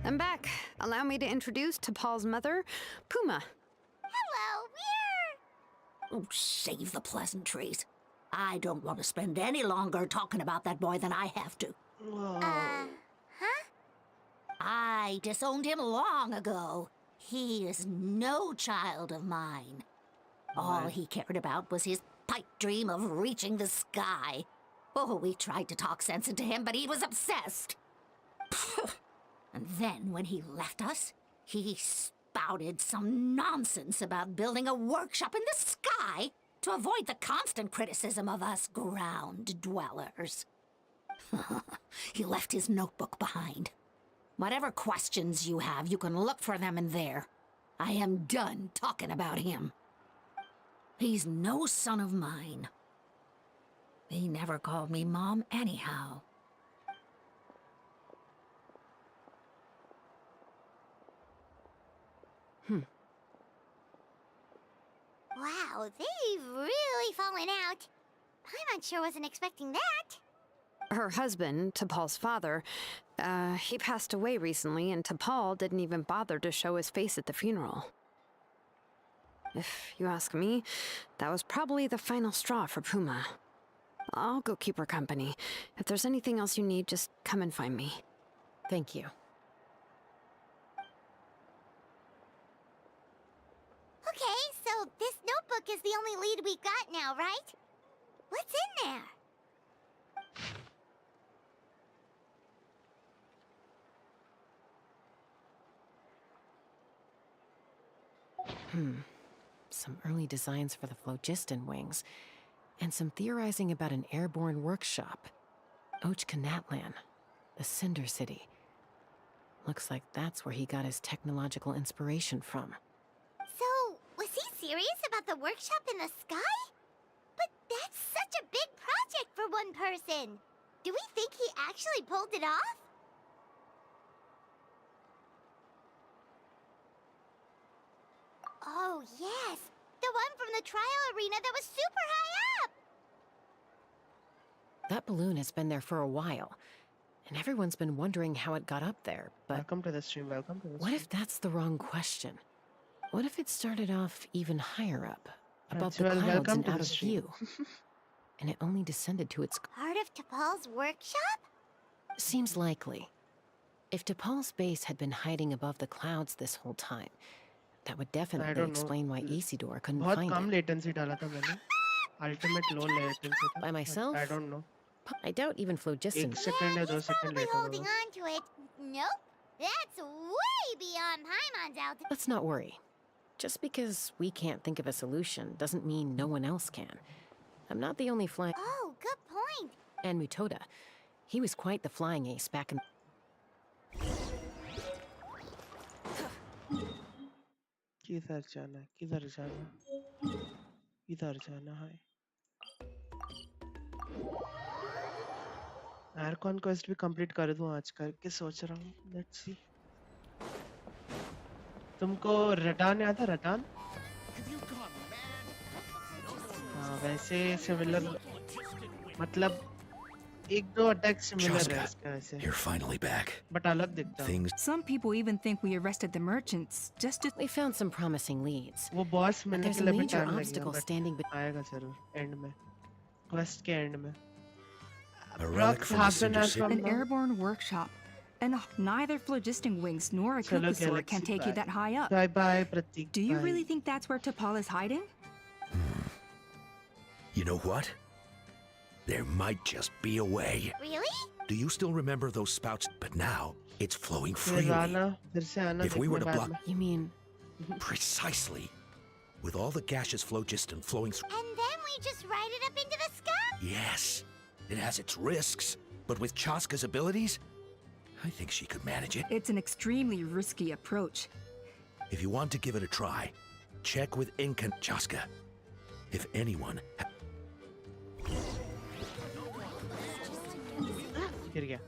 I'm back. Allow me to introduce T'Pol's mother, Puma. Hello, we're... Oh, save the pleasantries. I don't want to spend any longer talking about that boy than I have to. Huh? I disowned him long ago. He is no child of mine. All he cared about was his pipe dream of reaching the sky. Oh, we tried to talk sense into him, but he was obsessed. And then when he left us, he spouted some nonsense about building a workshop in the sky to avoid the constant criticism of us ground dwellers. He left his notebook behind. Whatever questions you have, you can look for them in there. I am done talking about him. He's no son of mine. He never called me Mom anyhow. Wow, they've really fallen out. Paimon sure wasn't expecting that. Her husband, T'Pol's father, he passed away recently, and T'Pol didn't even bother to show his face at the funeral. If you ask me, that was probably the final straw for Puma. I'll go keep her company. If there's anything else you need, just come and find me. Thank you. Okay, so this notebook is the only lead we got now, right? What's in there? Some early designs for the phlogiston wings, and some theorizing about an airborne workshop. Ochkanatlan, the Cinder City. Looks like that's where he got his technological inspiration from. So, was he serious about the workshop in the sky? But that's such a big project for one person. Do we think he actually pulled it off? Oh, yes. The one from the trial arena that was super high up. That balloon has been there for a while, and everyone's been wondering how it got up there, but Welcome to the stream. Welcome to the what if that's the wrong question? What if it started off even higher up, above the Well, clouds welcome and to out the of stream. view, and it only descended to its... Part of T'Pol's workshop? Seems likely. If T'Pol's base had been hiding above the clouds this whole time, that would definitely don't know. explain why Isidore couldn't बहुत find come it. latency डाला था मैंने. Ultimate low latency था. By myself? I don't know. I doubt even phlogiston... 1 second या 2 second Probably late होगा holding वो. on to it. Nope. That's way beyond Paimon's altitude. Let's not worry. Just because we can't think of a solution doesn't mean no one else can. I'm not the only flying... Oh, good point. And Mutoda. He was quite the flying ace back in... किधर जाना है? किधर जाना? किधर जाना है? यार conquest भी कंप्लीट कर दूं आज करके सोच रहा हूँ. Let's see. तुमको रटान याद है? रटान? हाँ, वैसे सिमिलर, मतलब एक दो अटैक सिमिलर है इसका वैसे. You're finally back. बट अलग दिखता है. Some people even think we arrested the merchants just to... We found some promising leads. वो बॉस But मिलने there's के a लिए भी major टाइम लगेगा. obstacle but standing आएगा जरूर एंड में. क्वेस्ट के एंड में. A relic from the Cinder City. An airborne workshop. And neither phlogiston wings nor a Chalo, Kukusaur can Galaxy, take you bye. that high up. Bye bye, Pratik. Do you bye. really think that's where T'Pol is hiding? You know what? There might just be a way. Really? Do you still remember those spouts? But now, it's flowing freely. फिर आना, फिर से आना If we were to देखने block... बाद में. You mean... Precisely. With all the gaseous phlogiston flowing through... And then we just ride it up into the sky? Yes. It has its risks. But with Chaska's abilities, I think she could manage it. It's an extremely risky approach. If you want to give it a try, check with Inca Chaska. If anyone... गिर गया.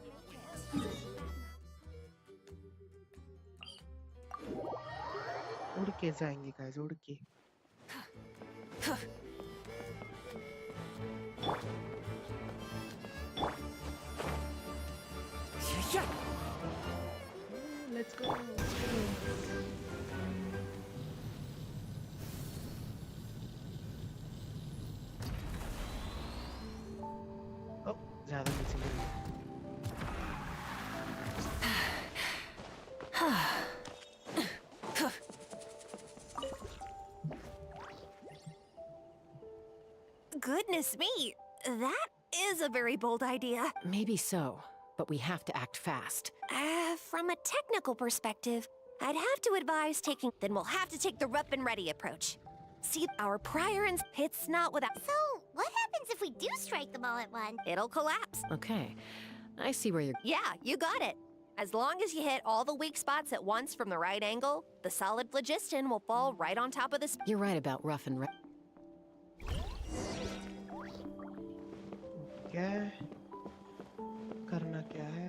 उड़ के जाएंगे guys, उड़ के. Let's go. Oh, ज़्यादा नीचे गिर गया. Goodness me, that is a very bold idea. Maybe so, but we have to act fast. From a technical perspective, I'd have to advise taking... Then we'll have to take the rough and ready approach. See, our prior and it's not without... So, what happens if we do strike them all at once? It'll collapse. Okay, I see where you're... Yeah, you got it. As long as you hit all the weak spots at once from the right angle, the solid phlogiston will fall right on top of the... You're right about rough and ready. क्या है? करना क्या है?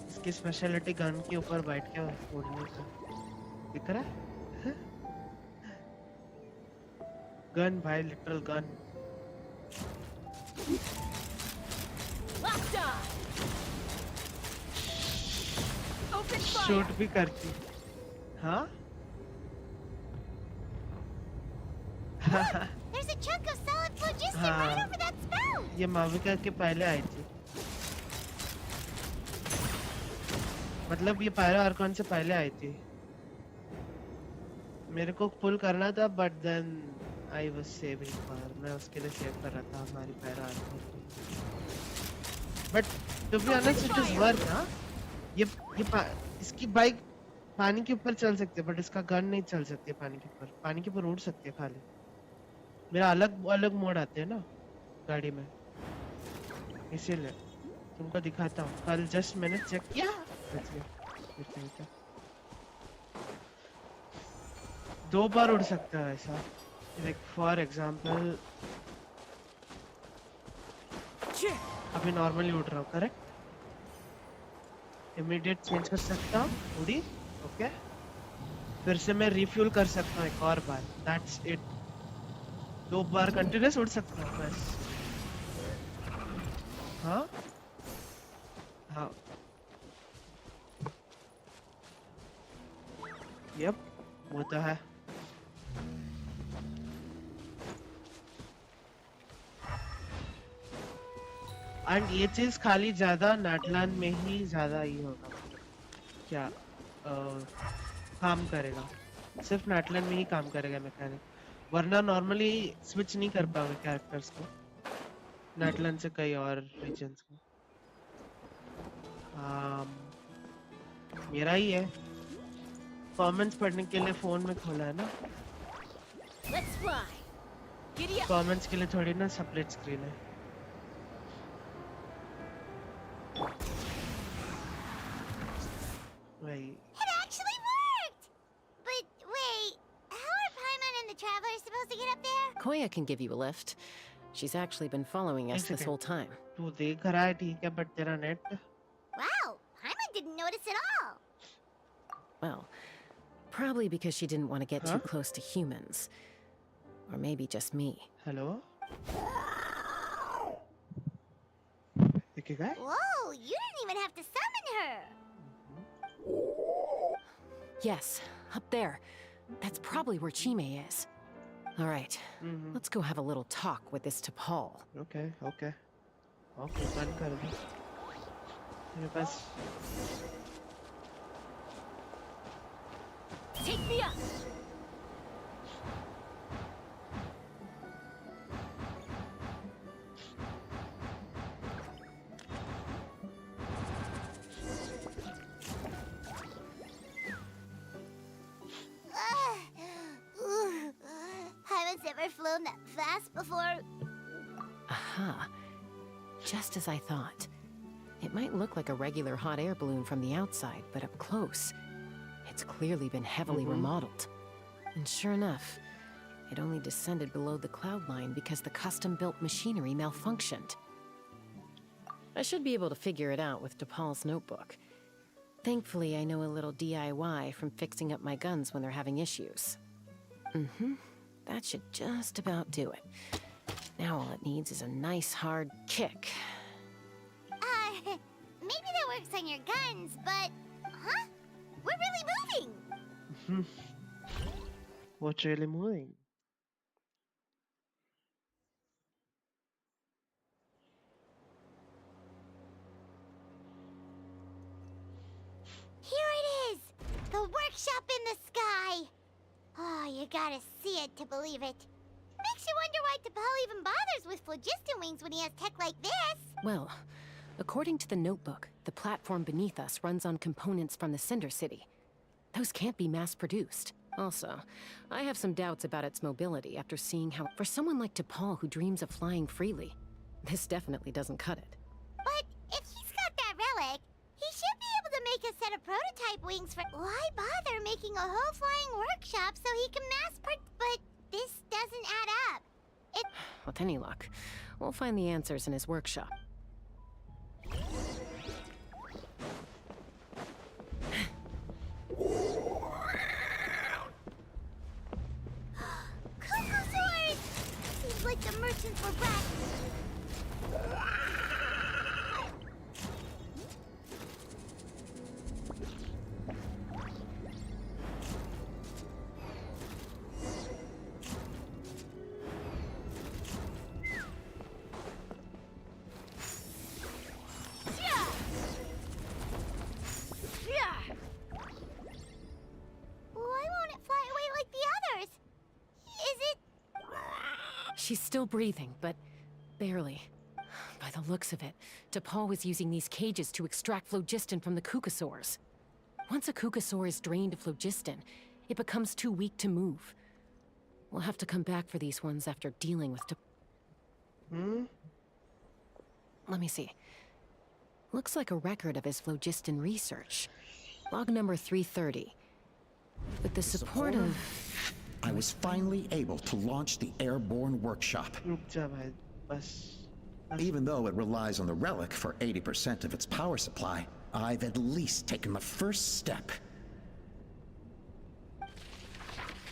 इसकी speciality gun के ऊपर बैठ के उड़ने का. दिख रहा है? गन भाई, लिटरल गन. शूट भी करती. हाँ? There's a chunk of solid phlogiston right over that spout. ये माविका के पहले आई थी, मतलब ये पायरा आर्कॉन से पहले आई थी। मेरे को पुल करना था but then I was saving for, मैं उसके लिए सेव कर रहा था हमारी पायरा आर्कॉन। But to be honest it is worth. हां इसकी बाइक पानी के ऊपर चल सकती है बट इसका गन नहीं चल सकती पानी के ऊपर। पानी के ऊपर उड़ सकती है खाली। मेरा अलग अलग मोड आते हैं ना गाड़ी में, इसीलिए तुमको दिखाता हूँ। कल जस्ट मैंने चेक किया, दो बार उड़ सकता है ऐसा। लाइक फॉर एग्जांपल अभी नॉर्मली उड़ रहा हूँ, करेक्ट, इमीडिएट चेंज कर सकता हूँ, उड़ी, ओके, फिर से मैं रिफ्यूल कर सकता हूँ एक और बार, दैट्स इट। 2 बार कंटिन्यूस उड़ सकता हूँ बस। हाँ हाँ यप, वो तो है। एंड ये चीज खाली ज्यादा नाटलान में ही ज्यादा ही होगा, क्या काम करेगा, सिर्फ नाटलान में ही काम करेगा मैकेनिक, वरना नॉर्मली स्विच नहीं कर पाओगे कैरेक्टर्स को नाटलान से कई और रीजन्स को। मेरा ही है, कमेंट्स पढ़ने के लिए फोन में खोला है ना, कमेंट्स के लिए थोड़ी ना सेपरेट स्क्रीन है। Wait. It actually worked! But wait, how are Paimon and the Travelers supposed to get up there? Koya can give you a lift. She's actually been following us this whole time. तू देख रहा है ठीक है, but तेरा net. Wow, Paimon didn't notice at all. Well, probably because she didn't want to get too close to humans. Or maybe just me. Hello? Whoa, you didn't even have to summon her. Yes, up there. That's probably where Chinmay is. All right, let's go have a little talk with this T'Pol. Okay, बंद कर दो। मेरे पास Take me up. Paimon's never flown that fast before. Aha. Just as I thought. It might look like a regular hot air balloon from the outside, but up close, it's clearly been heavily remodeled. And sure enough, it only descended below the cloud line because the custom-built machinery malfunctioned. I should be able to figure it out with T'Pol's notebook. Thankfully, I know a little DIY from fixing up my guns when they're having issues. That should just about do it. Now all it needs is a nice hard kick. Maybe that works on your guns, but... Huh? We're really moving! What's really moving? Here it is! The workshop in the sky! Oh, you gotta see it to believe it. Makes you wonder why T'Pol even bothers with phlogiston wings when he has tech like this. Well, according to the notebook, the platform beneath us runs on components from the Cinder City. Those can't be mass-produced. Also, I have some doubts about its mobility after seeing how, for someone like T'Pol who dreams of flying freely, this definitely doesn't cut it. But if he's got that relic, he should be able to make a set of prototype wings for... Why bother making a whole flying workshop so he can But this doesn't add up. With any luck, we'll find the answers in his workshop. Cuckoo Seems like the merchants were back. She's still breathing, but barely. By the looks of it, DePaul was using these cages to extract phlogiston from the Kukasaurs. Once a Kukasaur is drained of phlogiston, it becomes too weak to move. We'll have to come back for these ones after dealing with Let me see. Looks like a record of his phlogiston research. Log number 330. With the support of... I was finally able to launch the airborne workshop. Even though it relies on the relic for 80% of its power supply, I've at least taken the first step.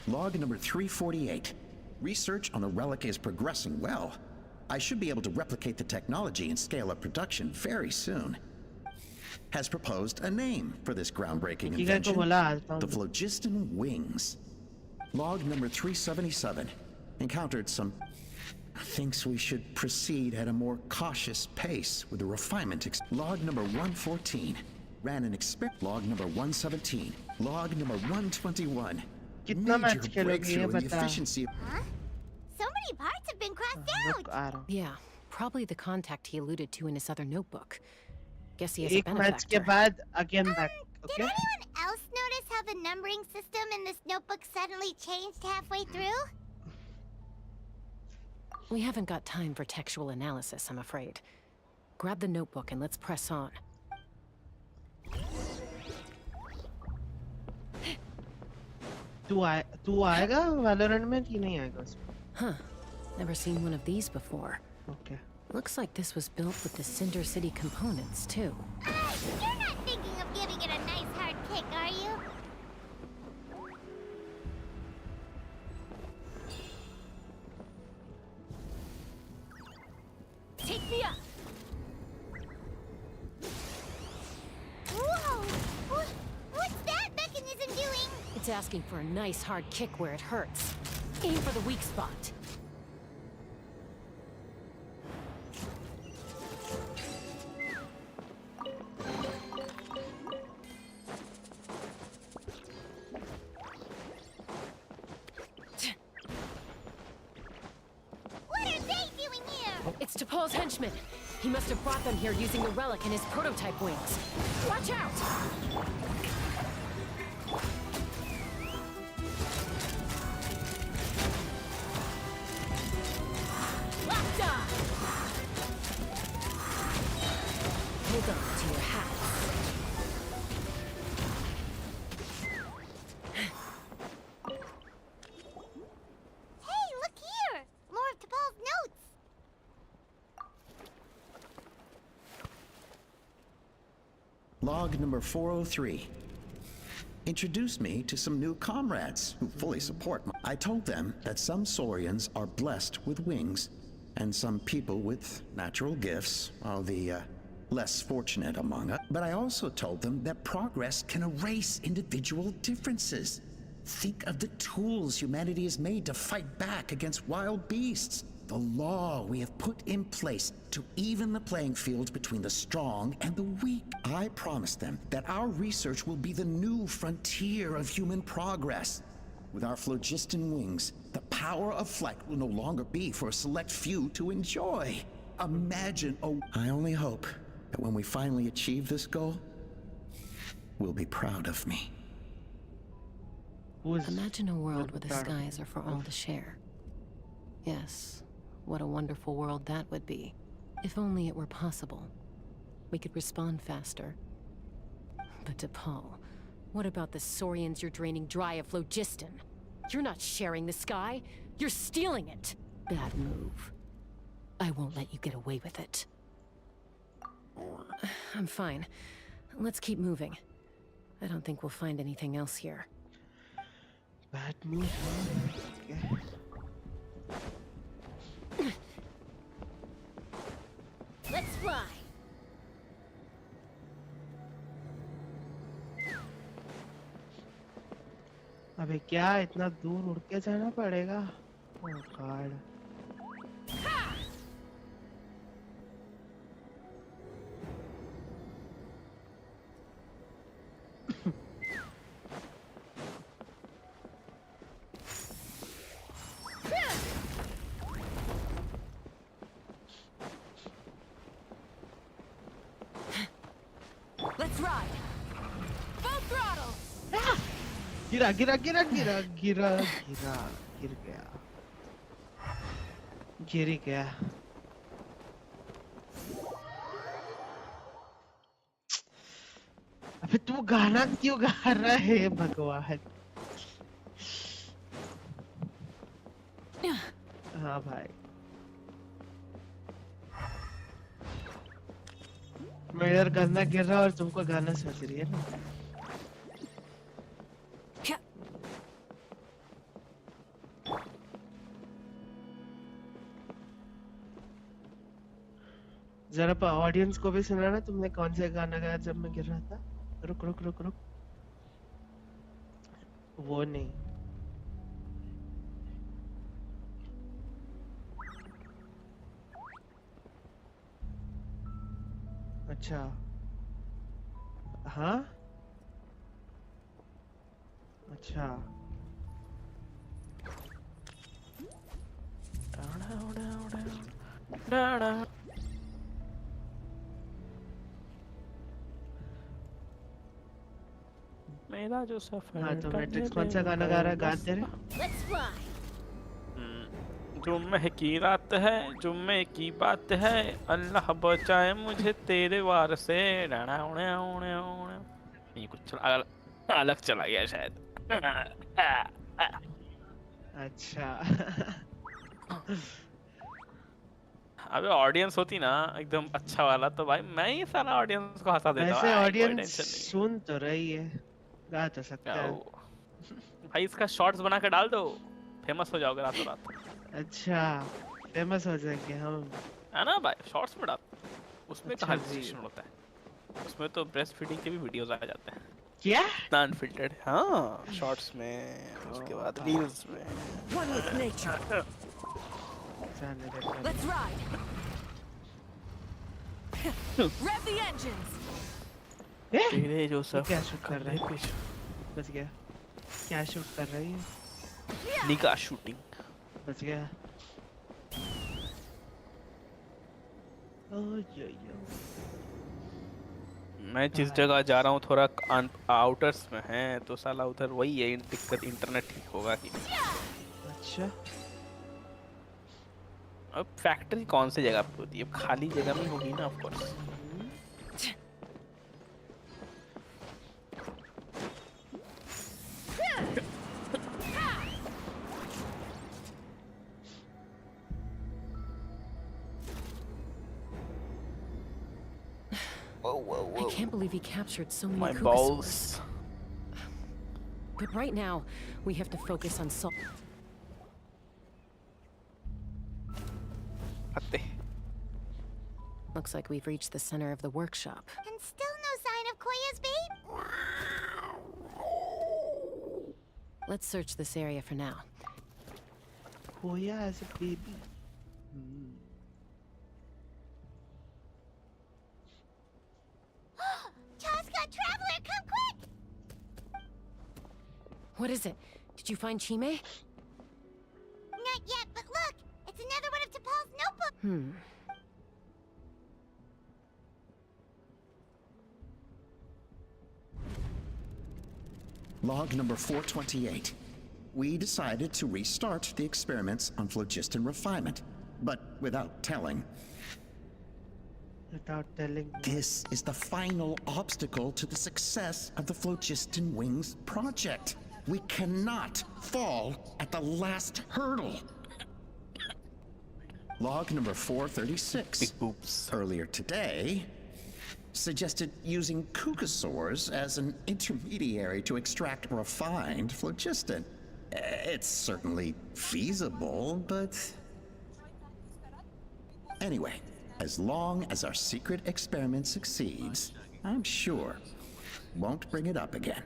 Log number 348. Research on the relic is progressing well. I should be able to replicate the technology and scale up production very soon. Has proposed a name for this groundbreaking invention, the phlogiston wings. Log number 377. Encountered some... Thinks we should proceed at a more cautious pace with the refinement. Log number 114. Ran an experiment. Log number 117. Log number 121. Major breakthrough in the efficiency. Huh? So many parts have been crossed out! Yeah, probably the contact he alluded to in his other notebook. Guess he has a एक match benefactor. के बाद again back. Did Okay. anyone else notice how the numbering system in this notebook suddenly changed halfway through? We haven't got time for textual analysis, I'm afraid. Grab the notebook and let's press on. तू आएगा Valorant में कि नहीं आएगा उसमें? Huh. Never seen one of these before. Okay. Looks like this was built with the Cinder City components, too. You're not thinking of giving it a nice hard kick, are you? Take me up! Whoa! What's that mechanism doing? It's asking for a nice hard kick where it hurts. Aim for the weak spot. What are they doing here? It's DePaul's henchmen. He must have brought them here using the relic in his prototype wings. Watch out! Locked on! Hold on to your hats. Hey, look here! More of T'Pol's notes! Log number 403. Introduced me to some new comrades who fully support me. I told them that some Saurians are blessed with wings, and some people with natural gifts are the less fortunate among us. But I also told them that progress can erase individual differences. Think of the tools humanity has made to fight back against wild beasts. The law we have put in place to even the playing field between the strong and the weak. I promised them that our research will be the new frontier of human progress. With our phlogiston wings, the power of flight will no longer be for a select few to enjoy. Imagine, I only hope that when we finally achieve this goal, we'll be proud of me. Imagine a world where the skies are for all to share. Yes, what a wonderful world that would be. If only it were possible. We could respond faster. But DePaul, what about the Saurians you're draining dry of phlogiston? You're not sharing the sky, you're stealing it! Bad move. I won't let you get away with it. I'm fine. Let's keep moving. I don't think we'll find anything else here. Bad move. Okay. Let's fly! अबे क्या इतना दूर उड़ के जाना पड़ेगा? Oh God. गिरा गिरा गिरा गिरा गिरा गिरा गिर गया गिर गया अबे तू गाना क्यों गा रहा है भगवान हाँ भाई मैं इधर गाना गिर रहा और तुमको गाना सोच रही है ना जरा ऑडियंस को भी सुनाना तुमने कौन से गाना गाया जब मैं गिर रहा था रुक रुक रुक रुक वो नहीं अच्छा हाँ अच्छा मेरा जो सफर हाँ तो मैट्रिक्स कौन सा गाना गा रहा है गा दे रहे जुम्मे की रात है जुम्मे की बात है अल्लाह बचाए मुझे तेरे वार से ये कुछ अलग चला गया शायद अच्छा अबे ऑडियंस होती ना एकदम अच्छा वाला तो भाई मैं ही सारा ऑडियंस को हंसा देता वैसे ऑडियंस सुन तो रही है गा तो सकता है भाई इसका शॉर्ट्स बना के डाल दो फेमस हो जाओगे रातों रात अच्छा फेमस हो जाएंगे हम है ना भाई शॉर्ट्स में डाल उसमें अच्छा कहाँ रिस्ट्रिक्शन होता है उसमें तो ब्रेस्ट फीडिंग के भी वीडियोस आ जाते हैं क्या नॉन फिल्टर्ड हाँ शॉर्ट्स में उसके बाद रील्स में One with nature. Let's ride. Rev the engines. तेरे जो सब क्या शूट कर रहा है बच गया क्या शूट कर रही है निका शूटिंग बच गया मैं जिस जगह जा रहा हूँ थोड़ा आउटर्स में है तो साला उधर वही है दिक्कत इंटरनेट ठीक होगा कि अच्छा अब फैक्ट्री कौन सी जगह पे होती है खाली जगह में होगी ना of course I can't believe he captured so many My Kukasaurs. balls. But right now, we have to focus on sol- Looks like we've reached the center of the workshop. And still no sign of Koya's babe? Let's search this area for now. Koya as a baby. Chaska, Traveler, come quick! What is it? Did you find Chimay? Not yet, but look! It's another one of T'Pol's notebooks! Log number 428. We decided to restart the experiments on phlogiston refinement, but without telling. Without telling. This is the final obstacle to the success of the Phlogiston Wings project. We cannot fall at the last hurdle. Log number 436. Big oops. Earlier today, suggested using Kukasaurs as an intermediary to extract refined phlogiston. It's certainly feasible, but... Anyway, as long as our secret experiment succeeds, I'm sure won't bring it up again.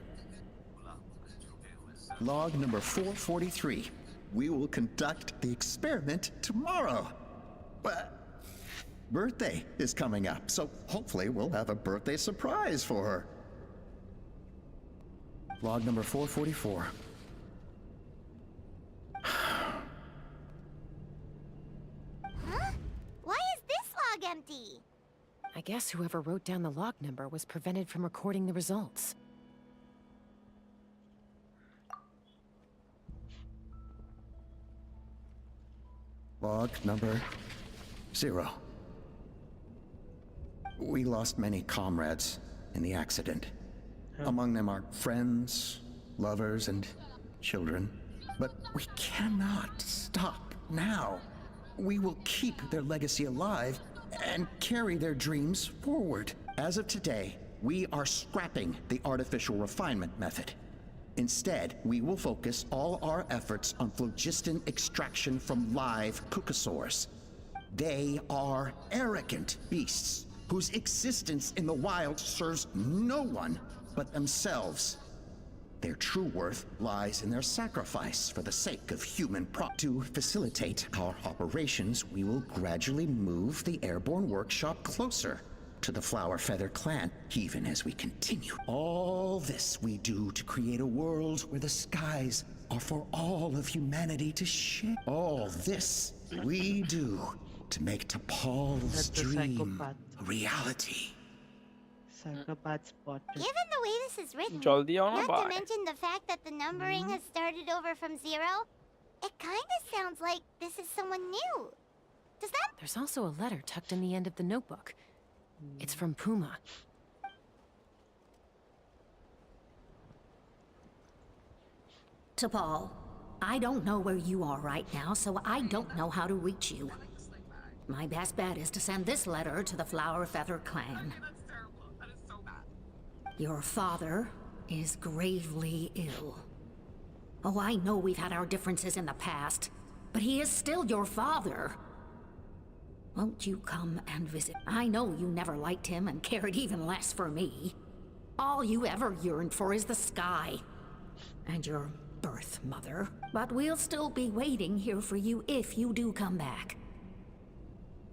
Log number 443. We will conduct the experiment tomorrow. But birthday is coming up, so hopefully we'll have a birthday surprise for her. Log number 444. Huh? Why is this log empty? I guess whoever wrote down the log number was prevented from recording the results. Log number 0. We lost many comrades in the accident. Among them are friends, lovers, and children. But we cannot stop now. We will keep their legacy alive and carry their dreams forward. As of today, we are scrapping the artificial refinement method. Instead, we will focus all our efforts on phlogiston extraction from live cucosaurs. They are arrogant beasts whose existence in the wild serves no one but themselves. Their true worth lies in their sacrifice for the sake of human To facilitate our operations, we will gradually move the airborne workshop closer to the Flower Feather clan, even as we continue. All this we do to create a world where the skies are for all of humanity to share. All this we do to make T'Pol's dream a reality. Psychopath spotted. Given the way this is written, Jaldi आओ ना not to बाहर. mention the fact that the numbering has started over from 0, it kind of sounds like this is someone new. Does that? There's also a letter tucked in the end of the notebook. It's from Puma. T'Pol, I don't know where you are right now, so I don't know how to reach you. My best bet is to send this letter to the Flower Feather clan. Your father is gravely ill. Oh, I know we've had our differences in the past, but he is still your father. Won't you come and visit? I know you never liked him and cared even less for me. All you ever yearned for is the sky and your birth mother. But we'll still be waiting here for you if you do come back.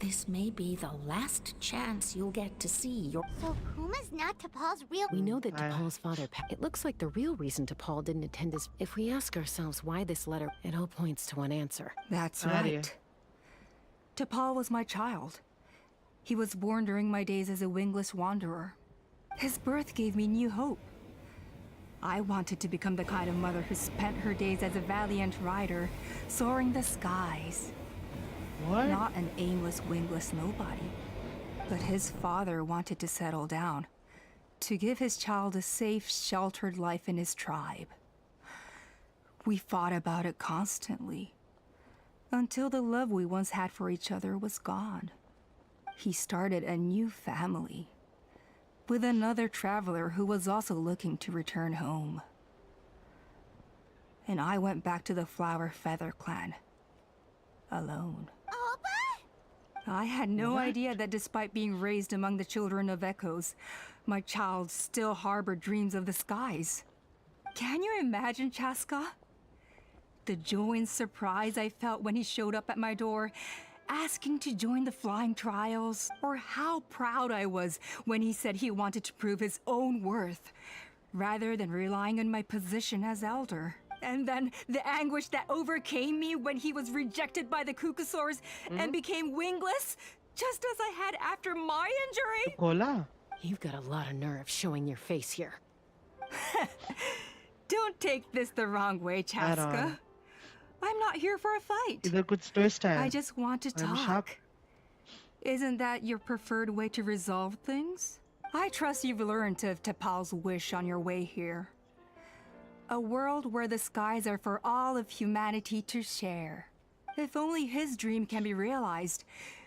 This may be the last chance you'll get to see your... So Puma's not T'Pol's real... We know that T'Pol's father... It looks like the real reason T'Pol didn't attend is... If we ask ourselves why this letter, it all points to one answer. That's right. T'Pol was my child. He was born during my days as a wingless wanderer. His birth gave me new hope. I wanted to become the kind of mother who spent her days as a valiant rider, soaring the skies. What? Not an aimless, wingless nobody. But his father wanted to settle down, to give his child a safe, sheltered life in his tribe. We fought about it constantly, until the love we once had for each other was gone. He started a new family, with another traveler who was also looking to return home. And I went back to the Flower Feather clan, alone. I had no idea that despite being raised among the children of echoes, my child still harbored dreams of the skies. Can you imagine, Chaska? The joy and surprise I felt when he showed up at my door, asking to join the flying trials, or how proud I was when he said he wanted to prove his own worth, rather than relying on my position as elder. And then the anguish that overcame me when he was rejected by the cucosaurs and became wingless, just as I had after my injury. Cola. You've got a lot of nerve showing your face here. Don't take this the wrong way, Chaska. I'm not here for a fight. Either good story style. I just want to talk. Isn't that your preferred way to resolve things? I trust you've learned of T'Pol's wish on your way here. A world where the skies are for all of humanity to share. If only his dream can be realized,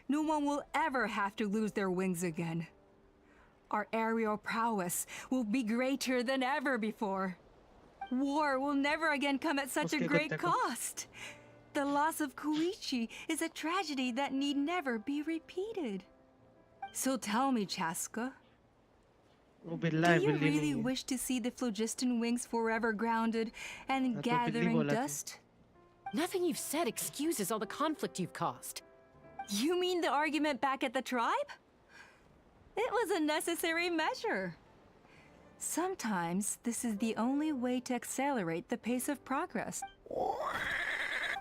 no one will ever have to lose their wings again. Our aerial prowess will be greater than ever before. War will never again come at such a great cost. The loss of Koichi is a tragedy that need never be repeated. So tell me, Chaska, do you really wish to see the phlogiston wings forever grounded and gathering dust? Nothing you've said excuses all the conflict you've caused. You mean the argument back at the tribe? It was a necessary measure. Sometimes this is the only way to accelerate the pace of progress.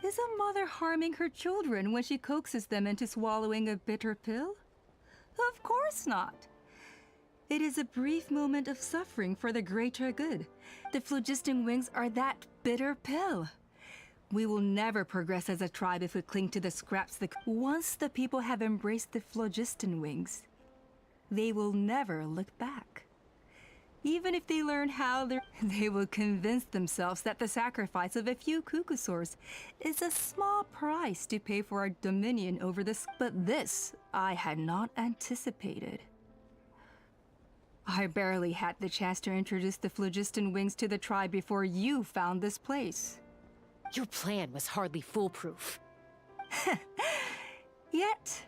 Is a mother harming her children when she coaxes them into swallowing a bitter pill? Of course not. It is a brief moment of suffering for the greater good. The phlogiston wings are that bitter pill. We will never progress as a tribe if we cling to the scraps. Once the people have embraced the phlogiston wings, they will never look back. Even if they learn how, they will convince themselves that the sacrifice of a few cuckoosaurs is a small price to pay for our dominion over this. But this I had not anticipated. I barely had the chance to introduce the phlogiston wings to the tribe before you found this place. Your plan was hardly foolproof. Yet,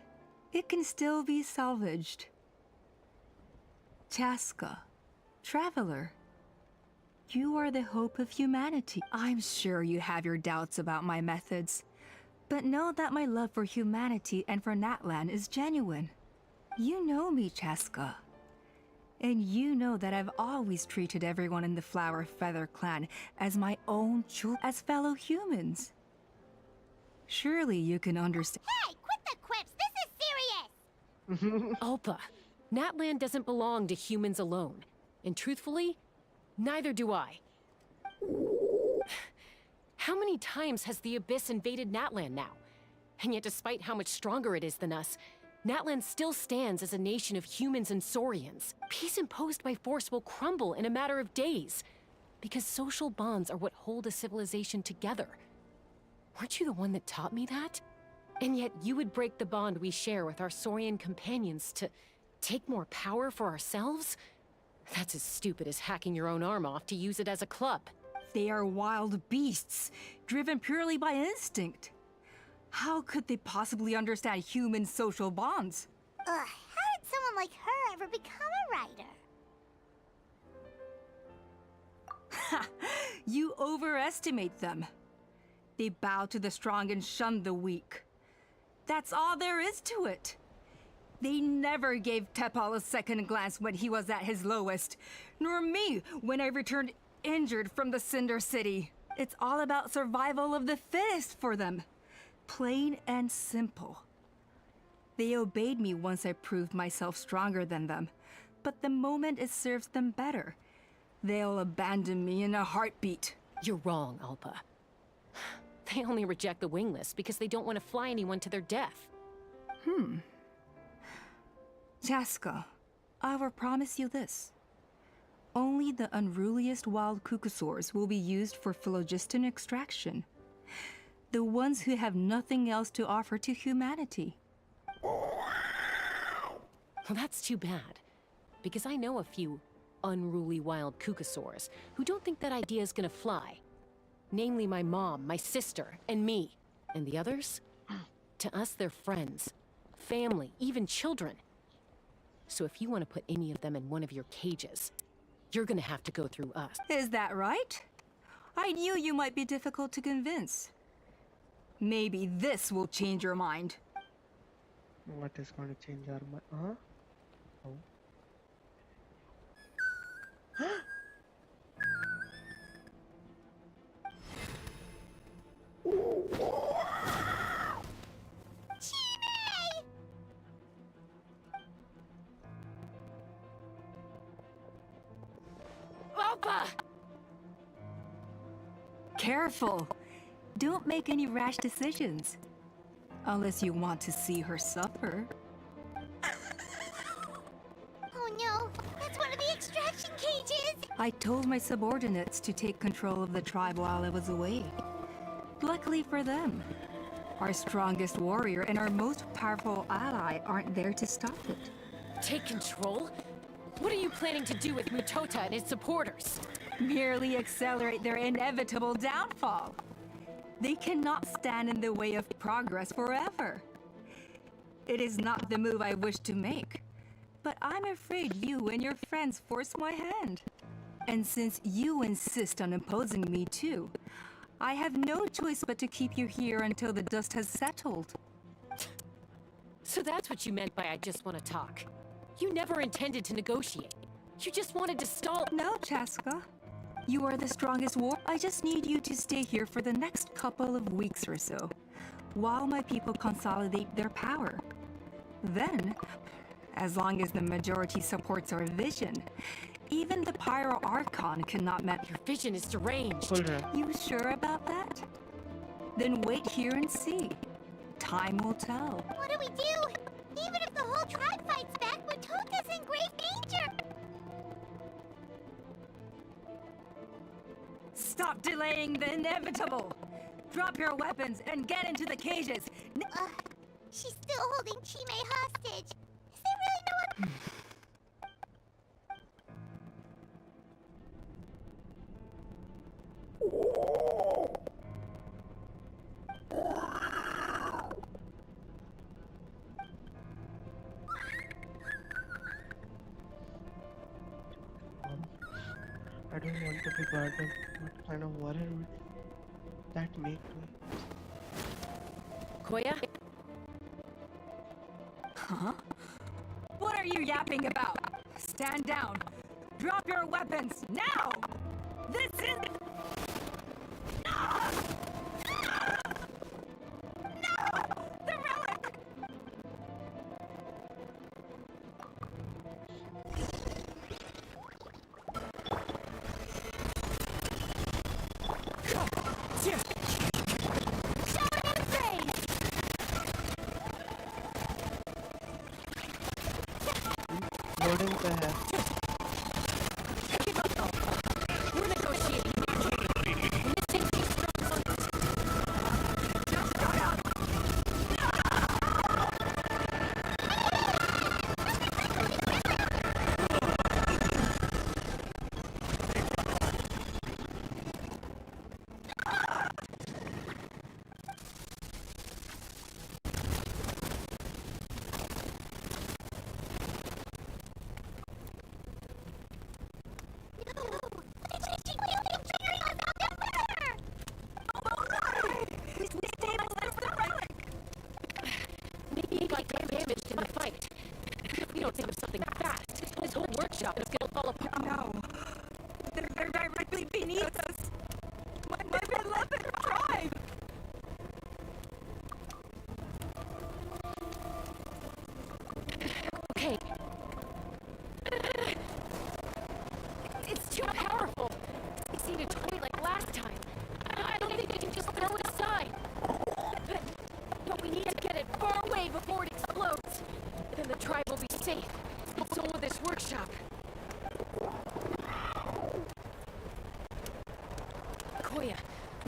it can still be salvaged. Chaska, traveler, you are the hope of humanity. I'm sure you have your doubts about my methods, but know that my love for humanity and for Natlan is genuine. You know me, Chaska. And you know that I've always treated everyone in the Flower Feather clan as my own children, as fellow humans. Surely you can understand. Hey, quit the quips! This is serious! Alpa, Natlan doesn't belong to humans alone. And truthfully, neither do I. How many times has the Abyss invaded Natlan now? And yet despite how much stronger it is than us, Natlan still stands as a nation of humans and saurians. Peace imposed by force will crumble in a matter of days, because social bonds are what hold a civilization together. Weren't you the one that taught me that? And yet you would break the bond we share with our saurian companions to take more power for ourselves? That's as stupid as hacking your own arm off to use it as a club. They are wild beasts, driven purely by instinct. How could they possibly understand human social bonds? How did someone like her ever become a writer? Ha! You overestimate them. They bow to the strong and shun the weak. That's all there is to it. They never gave Tepal a second glance when he was at his lowest, nor me when I returned injured from the Cinder City. It's all about survival of the fittest for them. Plain and simple. They obeyed me once I proved myself stronger than them, but the moment it serves them better, they'll abandon me in a heartbeat. You're wrong, Alpa. They only reject the wingless because they don't want to fly anyone to their death. Chaska, I will promise you this. Only the unruliest wild cuckoosaurs will be used for phlogiston extraction. The ones who have nothing else to offer to humanity. Well, that's too bad, because I know a few unruly wild cuckoosaurs who don't think that idea is gonna fly. Namely my mom, my sister, and me. And the others? To us, they're friends, family, even children. So if you want to put any of them in one of your cages, you're gonna have to go through us. Is that right? I knew you might be difficult to convince. Maybe this will change your mind. What is going to change our mind? Alpa! Careful! Don't make any rash decisions. Unless you want to see her suffer. Oh no, that's one of the extraction cages! I told my subordinates to take control of the tribe while I was away. Luckily for them, our strongest warrior and our most powerful ally aren't there to stop it. Take control? What are you planning to do with Mutota and his supporters? Merely accelerate their inevitable downfall. They cannot stand in the way of progress forever. It is not the move I wish to make, but I'm afraid you and your friends force my hand. And since you insist on imposing me too, I have no choice but to keep you here until the dust has settled. So that's what you meant by I just want to talk. You never intended to negotiate. You just wanted to stall. No, Chaska. You are the strongest war. I just need you to stay here for the next couple of weeks or so, while my people consolidate their power. Then, as long as the majority supports our vision, even the Pyro Archon cannot match. Your vision is deranged. You sure about that? Then wait here and see. Time will tell. What do we do? Even if the whole tribe fights back, Watoka's in great danger. Stop delaying the inevitable. Drop your weapons and get into the cages. She's still holding Chinmay hostage. Is there really no one? I don't want to be burdened. What kind of worry would that make me? Koya? Huh? What are you yapping about? Stand down. Drop your weapons now! This is... No! The relic! Loading पे है.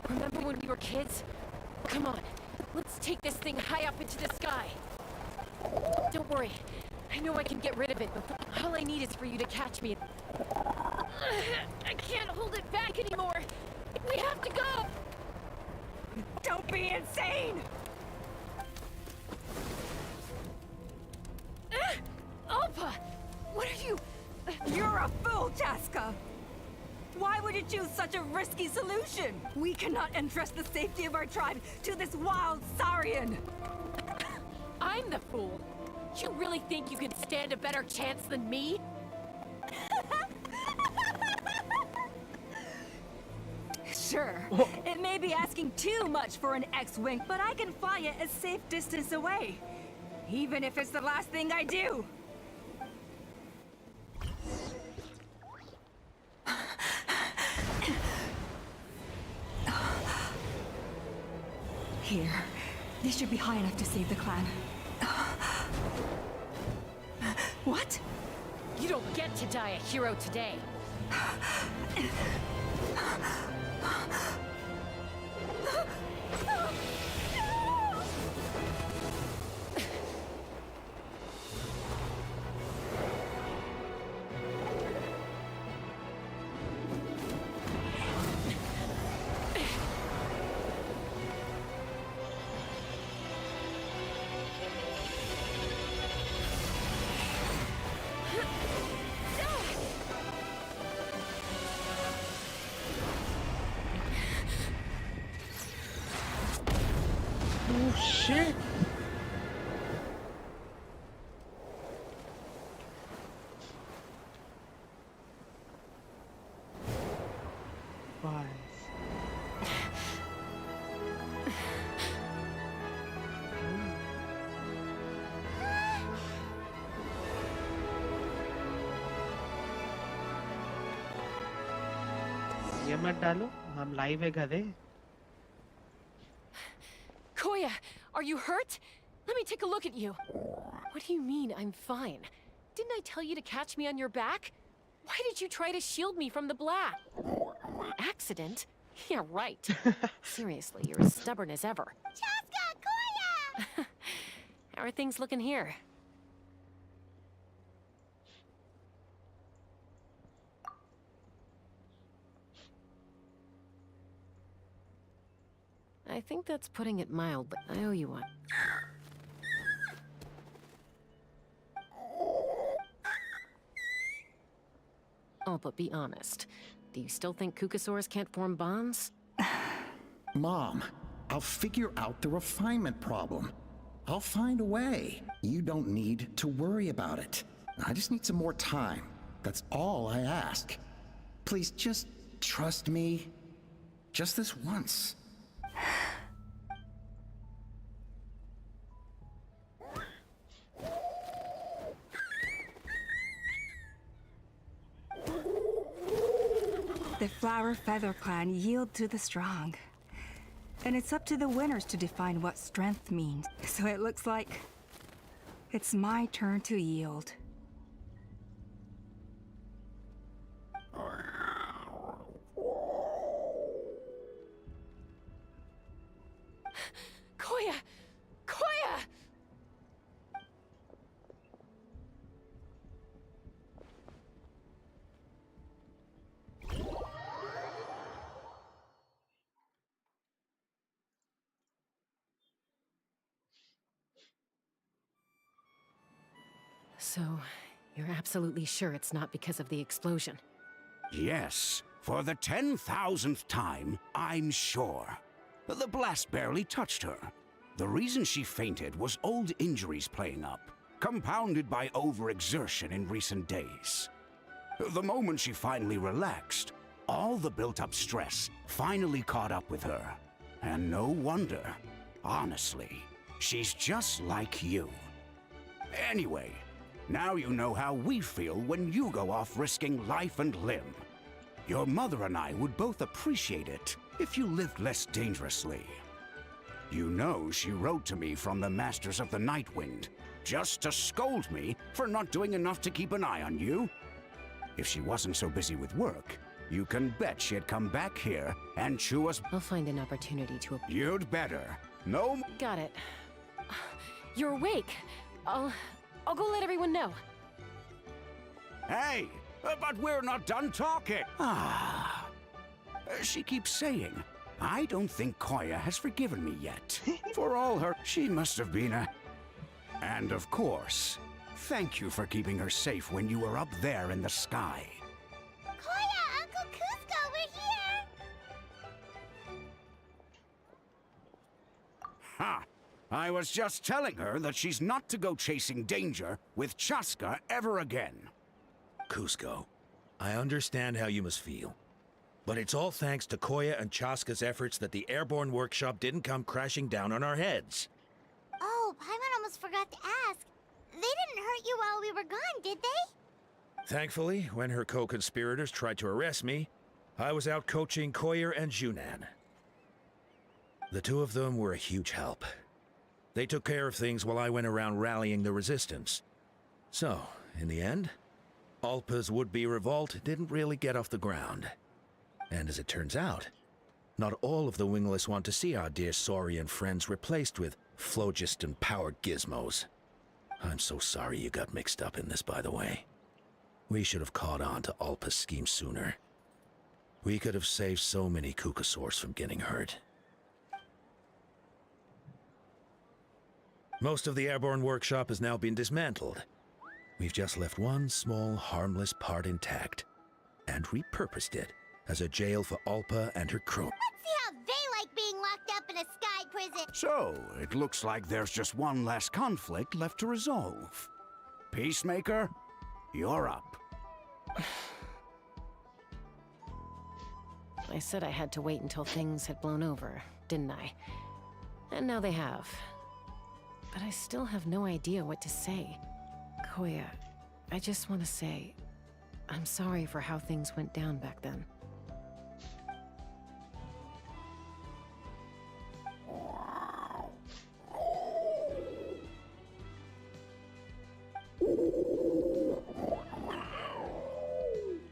Remember when we were kids? Come on, let's take this thing high up into the sky. Don't worry, I know I can get rid of it, but all I need is for you to catch me. I can't hold it back anymore. We have to go! Don't be insane! Alpa! What are you... You're a fool, Jaska! Why would you choose such a risky solution? We cannot entrust the safety of our tribe to this wild Saurian! I'm the fool! You really think you can stand a better chance than me? Sure, it may be asking too much for an X-Wing, but I can fly it a safe distance away. Even if it's the last thing I do. Here. This should be high enough to save the clan. What? You don't get to die a hero today. Oh shit! Why? ये मत डालो, हम live है गधे. Koya, are you hurt? Let me take a look at you. What do you mean, I'm fine? Didn't I tell you to catch me on your back? Why did you try to shield me from the blast? Accident? Yeah, right. Seriously, you're as stubborn as ever. Chaska, Koya! How are things looking here? I think that's putting it mild, but I owe you one. Oh, but be honest. Do you still think Kukasaurs can't form bonds? Mom, I'll figure out the refinement problem. I'll find a way. You don't need to worry about it. I just need some more time. That's all I ask. Please just trust me. Just this once. The Flower Feather clan yield to the strong. And it's up to the winners to define what strength means. So it looks like it's my turn to yield. Koya! Koya! So, you're absolutely sure it's not because of the explosion? Yes, for the 10,000th time, I'm sure. The blast barely touched her. The reason she fainted was old injuries playing up, compounded by overexertion in recent days. The moment she finally relaxed, all the built-up stress finally caught up with her. And no wonder. Honestly, she's just like you. Anyway, now you know how we feel when you go off risking life and limb. Your mother and I would both appreciate it if you lived less dangerously. You know she wrote to me from the Masters of the Night Wind, just to scold me for not doing enough to keep an eye on you. If she wasn't so busy with work, you can bet she'd come back here and chew us. I'll find an opportunity to... You'd better. No... Got it. You're awake. I'll go let everyone know. Hey, but we're not done talking. She keeps saying, I don't think Koya has forgiven me yet. For all her, she must have been a... And of course, thank you for keeping her safe when you were up there in the sky. Koya, Uncle Cusco, we're here! Ha! I was just telling her that she's not to go chasing danger with Chaska ever again. Cusco, I understand how you must feel. But it's all thanks to Koya and Chaska's efforts that the airborne workshop didn't come crashing down on our heads. Oh, Paimon almost forgot to ask. They didn't hurt you while we were gone, did they? Thankfully, when her co-conspirators tried to arrest me, I was out coaching Koya and Junan. The two of them were a huge help. They took care of things while I went around rallying the resistance. So, in the end, Alpa's would-be revolt didn't really get off the ground. And as it turns out, not all of the wingless want to see our dear Saurian friends replaced with phlogiston-powered gizmos. I'm so sorry you got mixed up in this, by the way. We should have caught on to Alpa's scheme sooner. We could have saved so many Kukasaurs from getting hurt. Most of the airborne workshop has now been dismantled. We've just left one small, harmless part intact, and repurposed it as a jail for Alpa and her crew. Let's see how they like being locked up in a sky prison. So, it looks like there's just one last conflict left to resolve. Peacemaker, you're up. I said I had to wait until things had blown over, didn't I? And now they have. But I still have no idea what to say. Koya, I just want to say, I'm sorry for how things went down back then.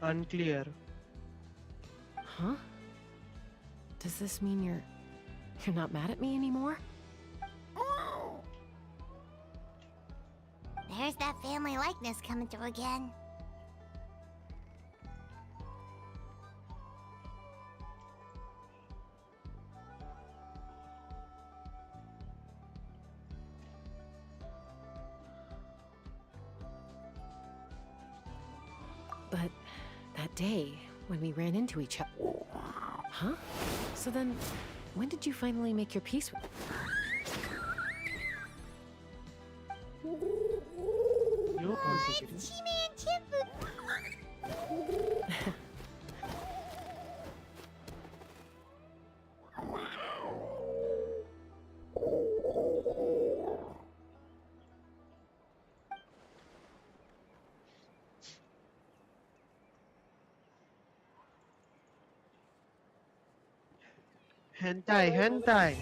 Unclear. Huh? Does this mean you're not mad at me anymore? There's that family likeness coming through again. But that day, when we ran into each other... Huh? So then, when did you finally make your peace with... It's Chinmay N Hentai, hentai.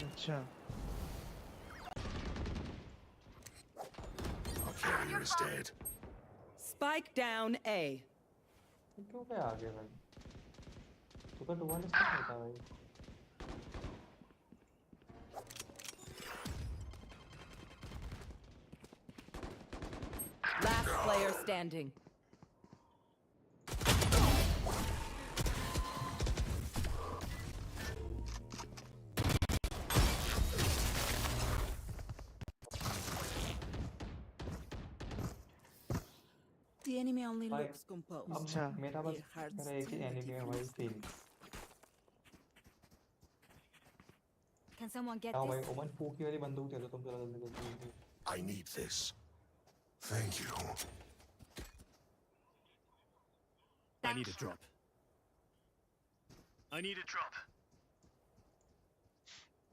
अच्छा. Our carrier is dead. Spike down A. क्यों पे आ गया भाई? तू का दुआर नहीं होता भाई. Last player standing. The enemy only भाई looks composed. अब मेरा बस Their hearts मेरा एक ही tend to एनिमी है be भाई faster. Feel. Can someone get हाँ भाई this? ओमन फूकी वाली बंदूक दे दो तुम जरा जल्दी जल्दी. I need this. Thank you. I need a drop. I need a drop.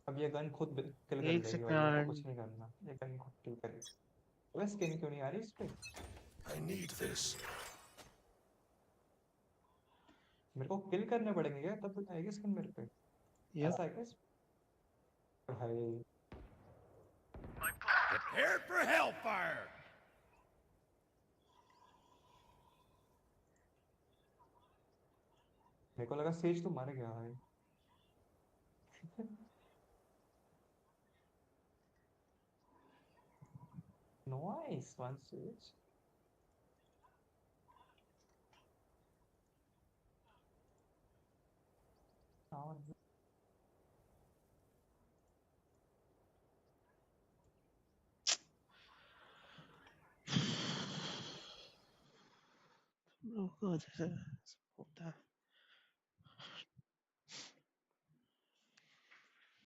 अब ये गन खुद किल कर एक देगी भाई. इसको सेकंड. कुछ नहीं करना. ये गन खुद किल करेगी. वह स्किन क्यों नहीं आ रही इस पे? I need this. मेरे को किल करने पड़ेंगे क्या तब तो आएगी स्किन मेरे पे. ऐसा है क्या? भाई Prepare for hellfire. मेरे को लगा सेज तो मर गया भाई. Nice, one sage. Oh god, होता है.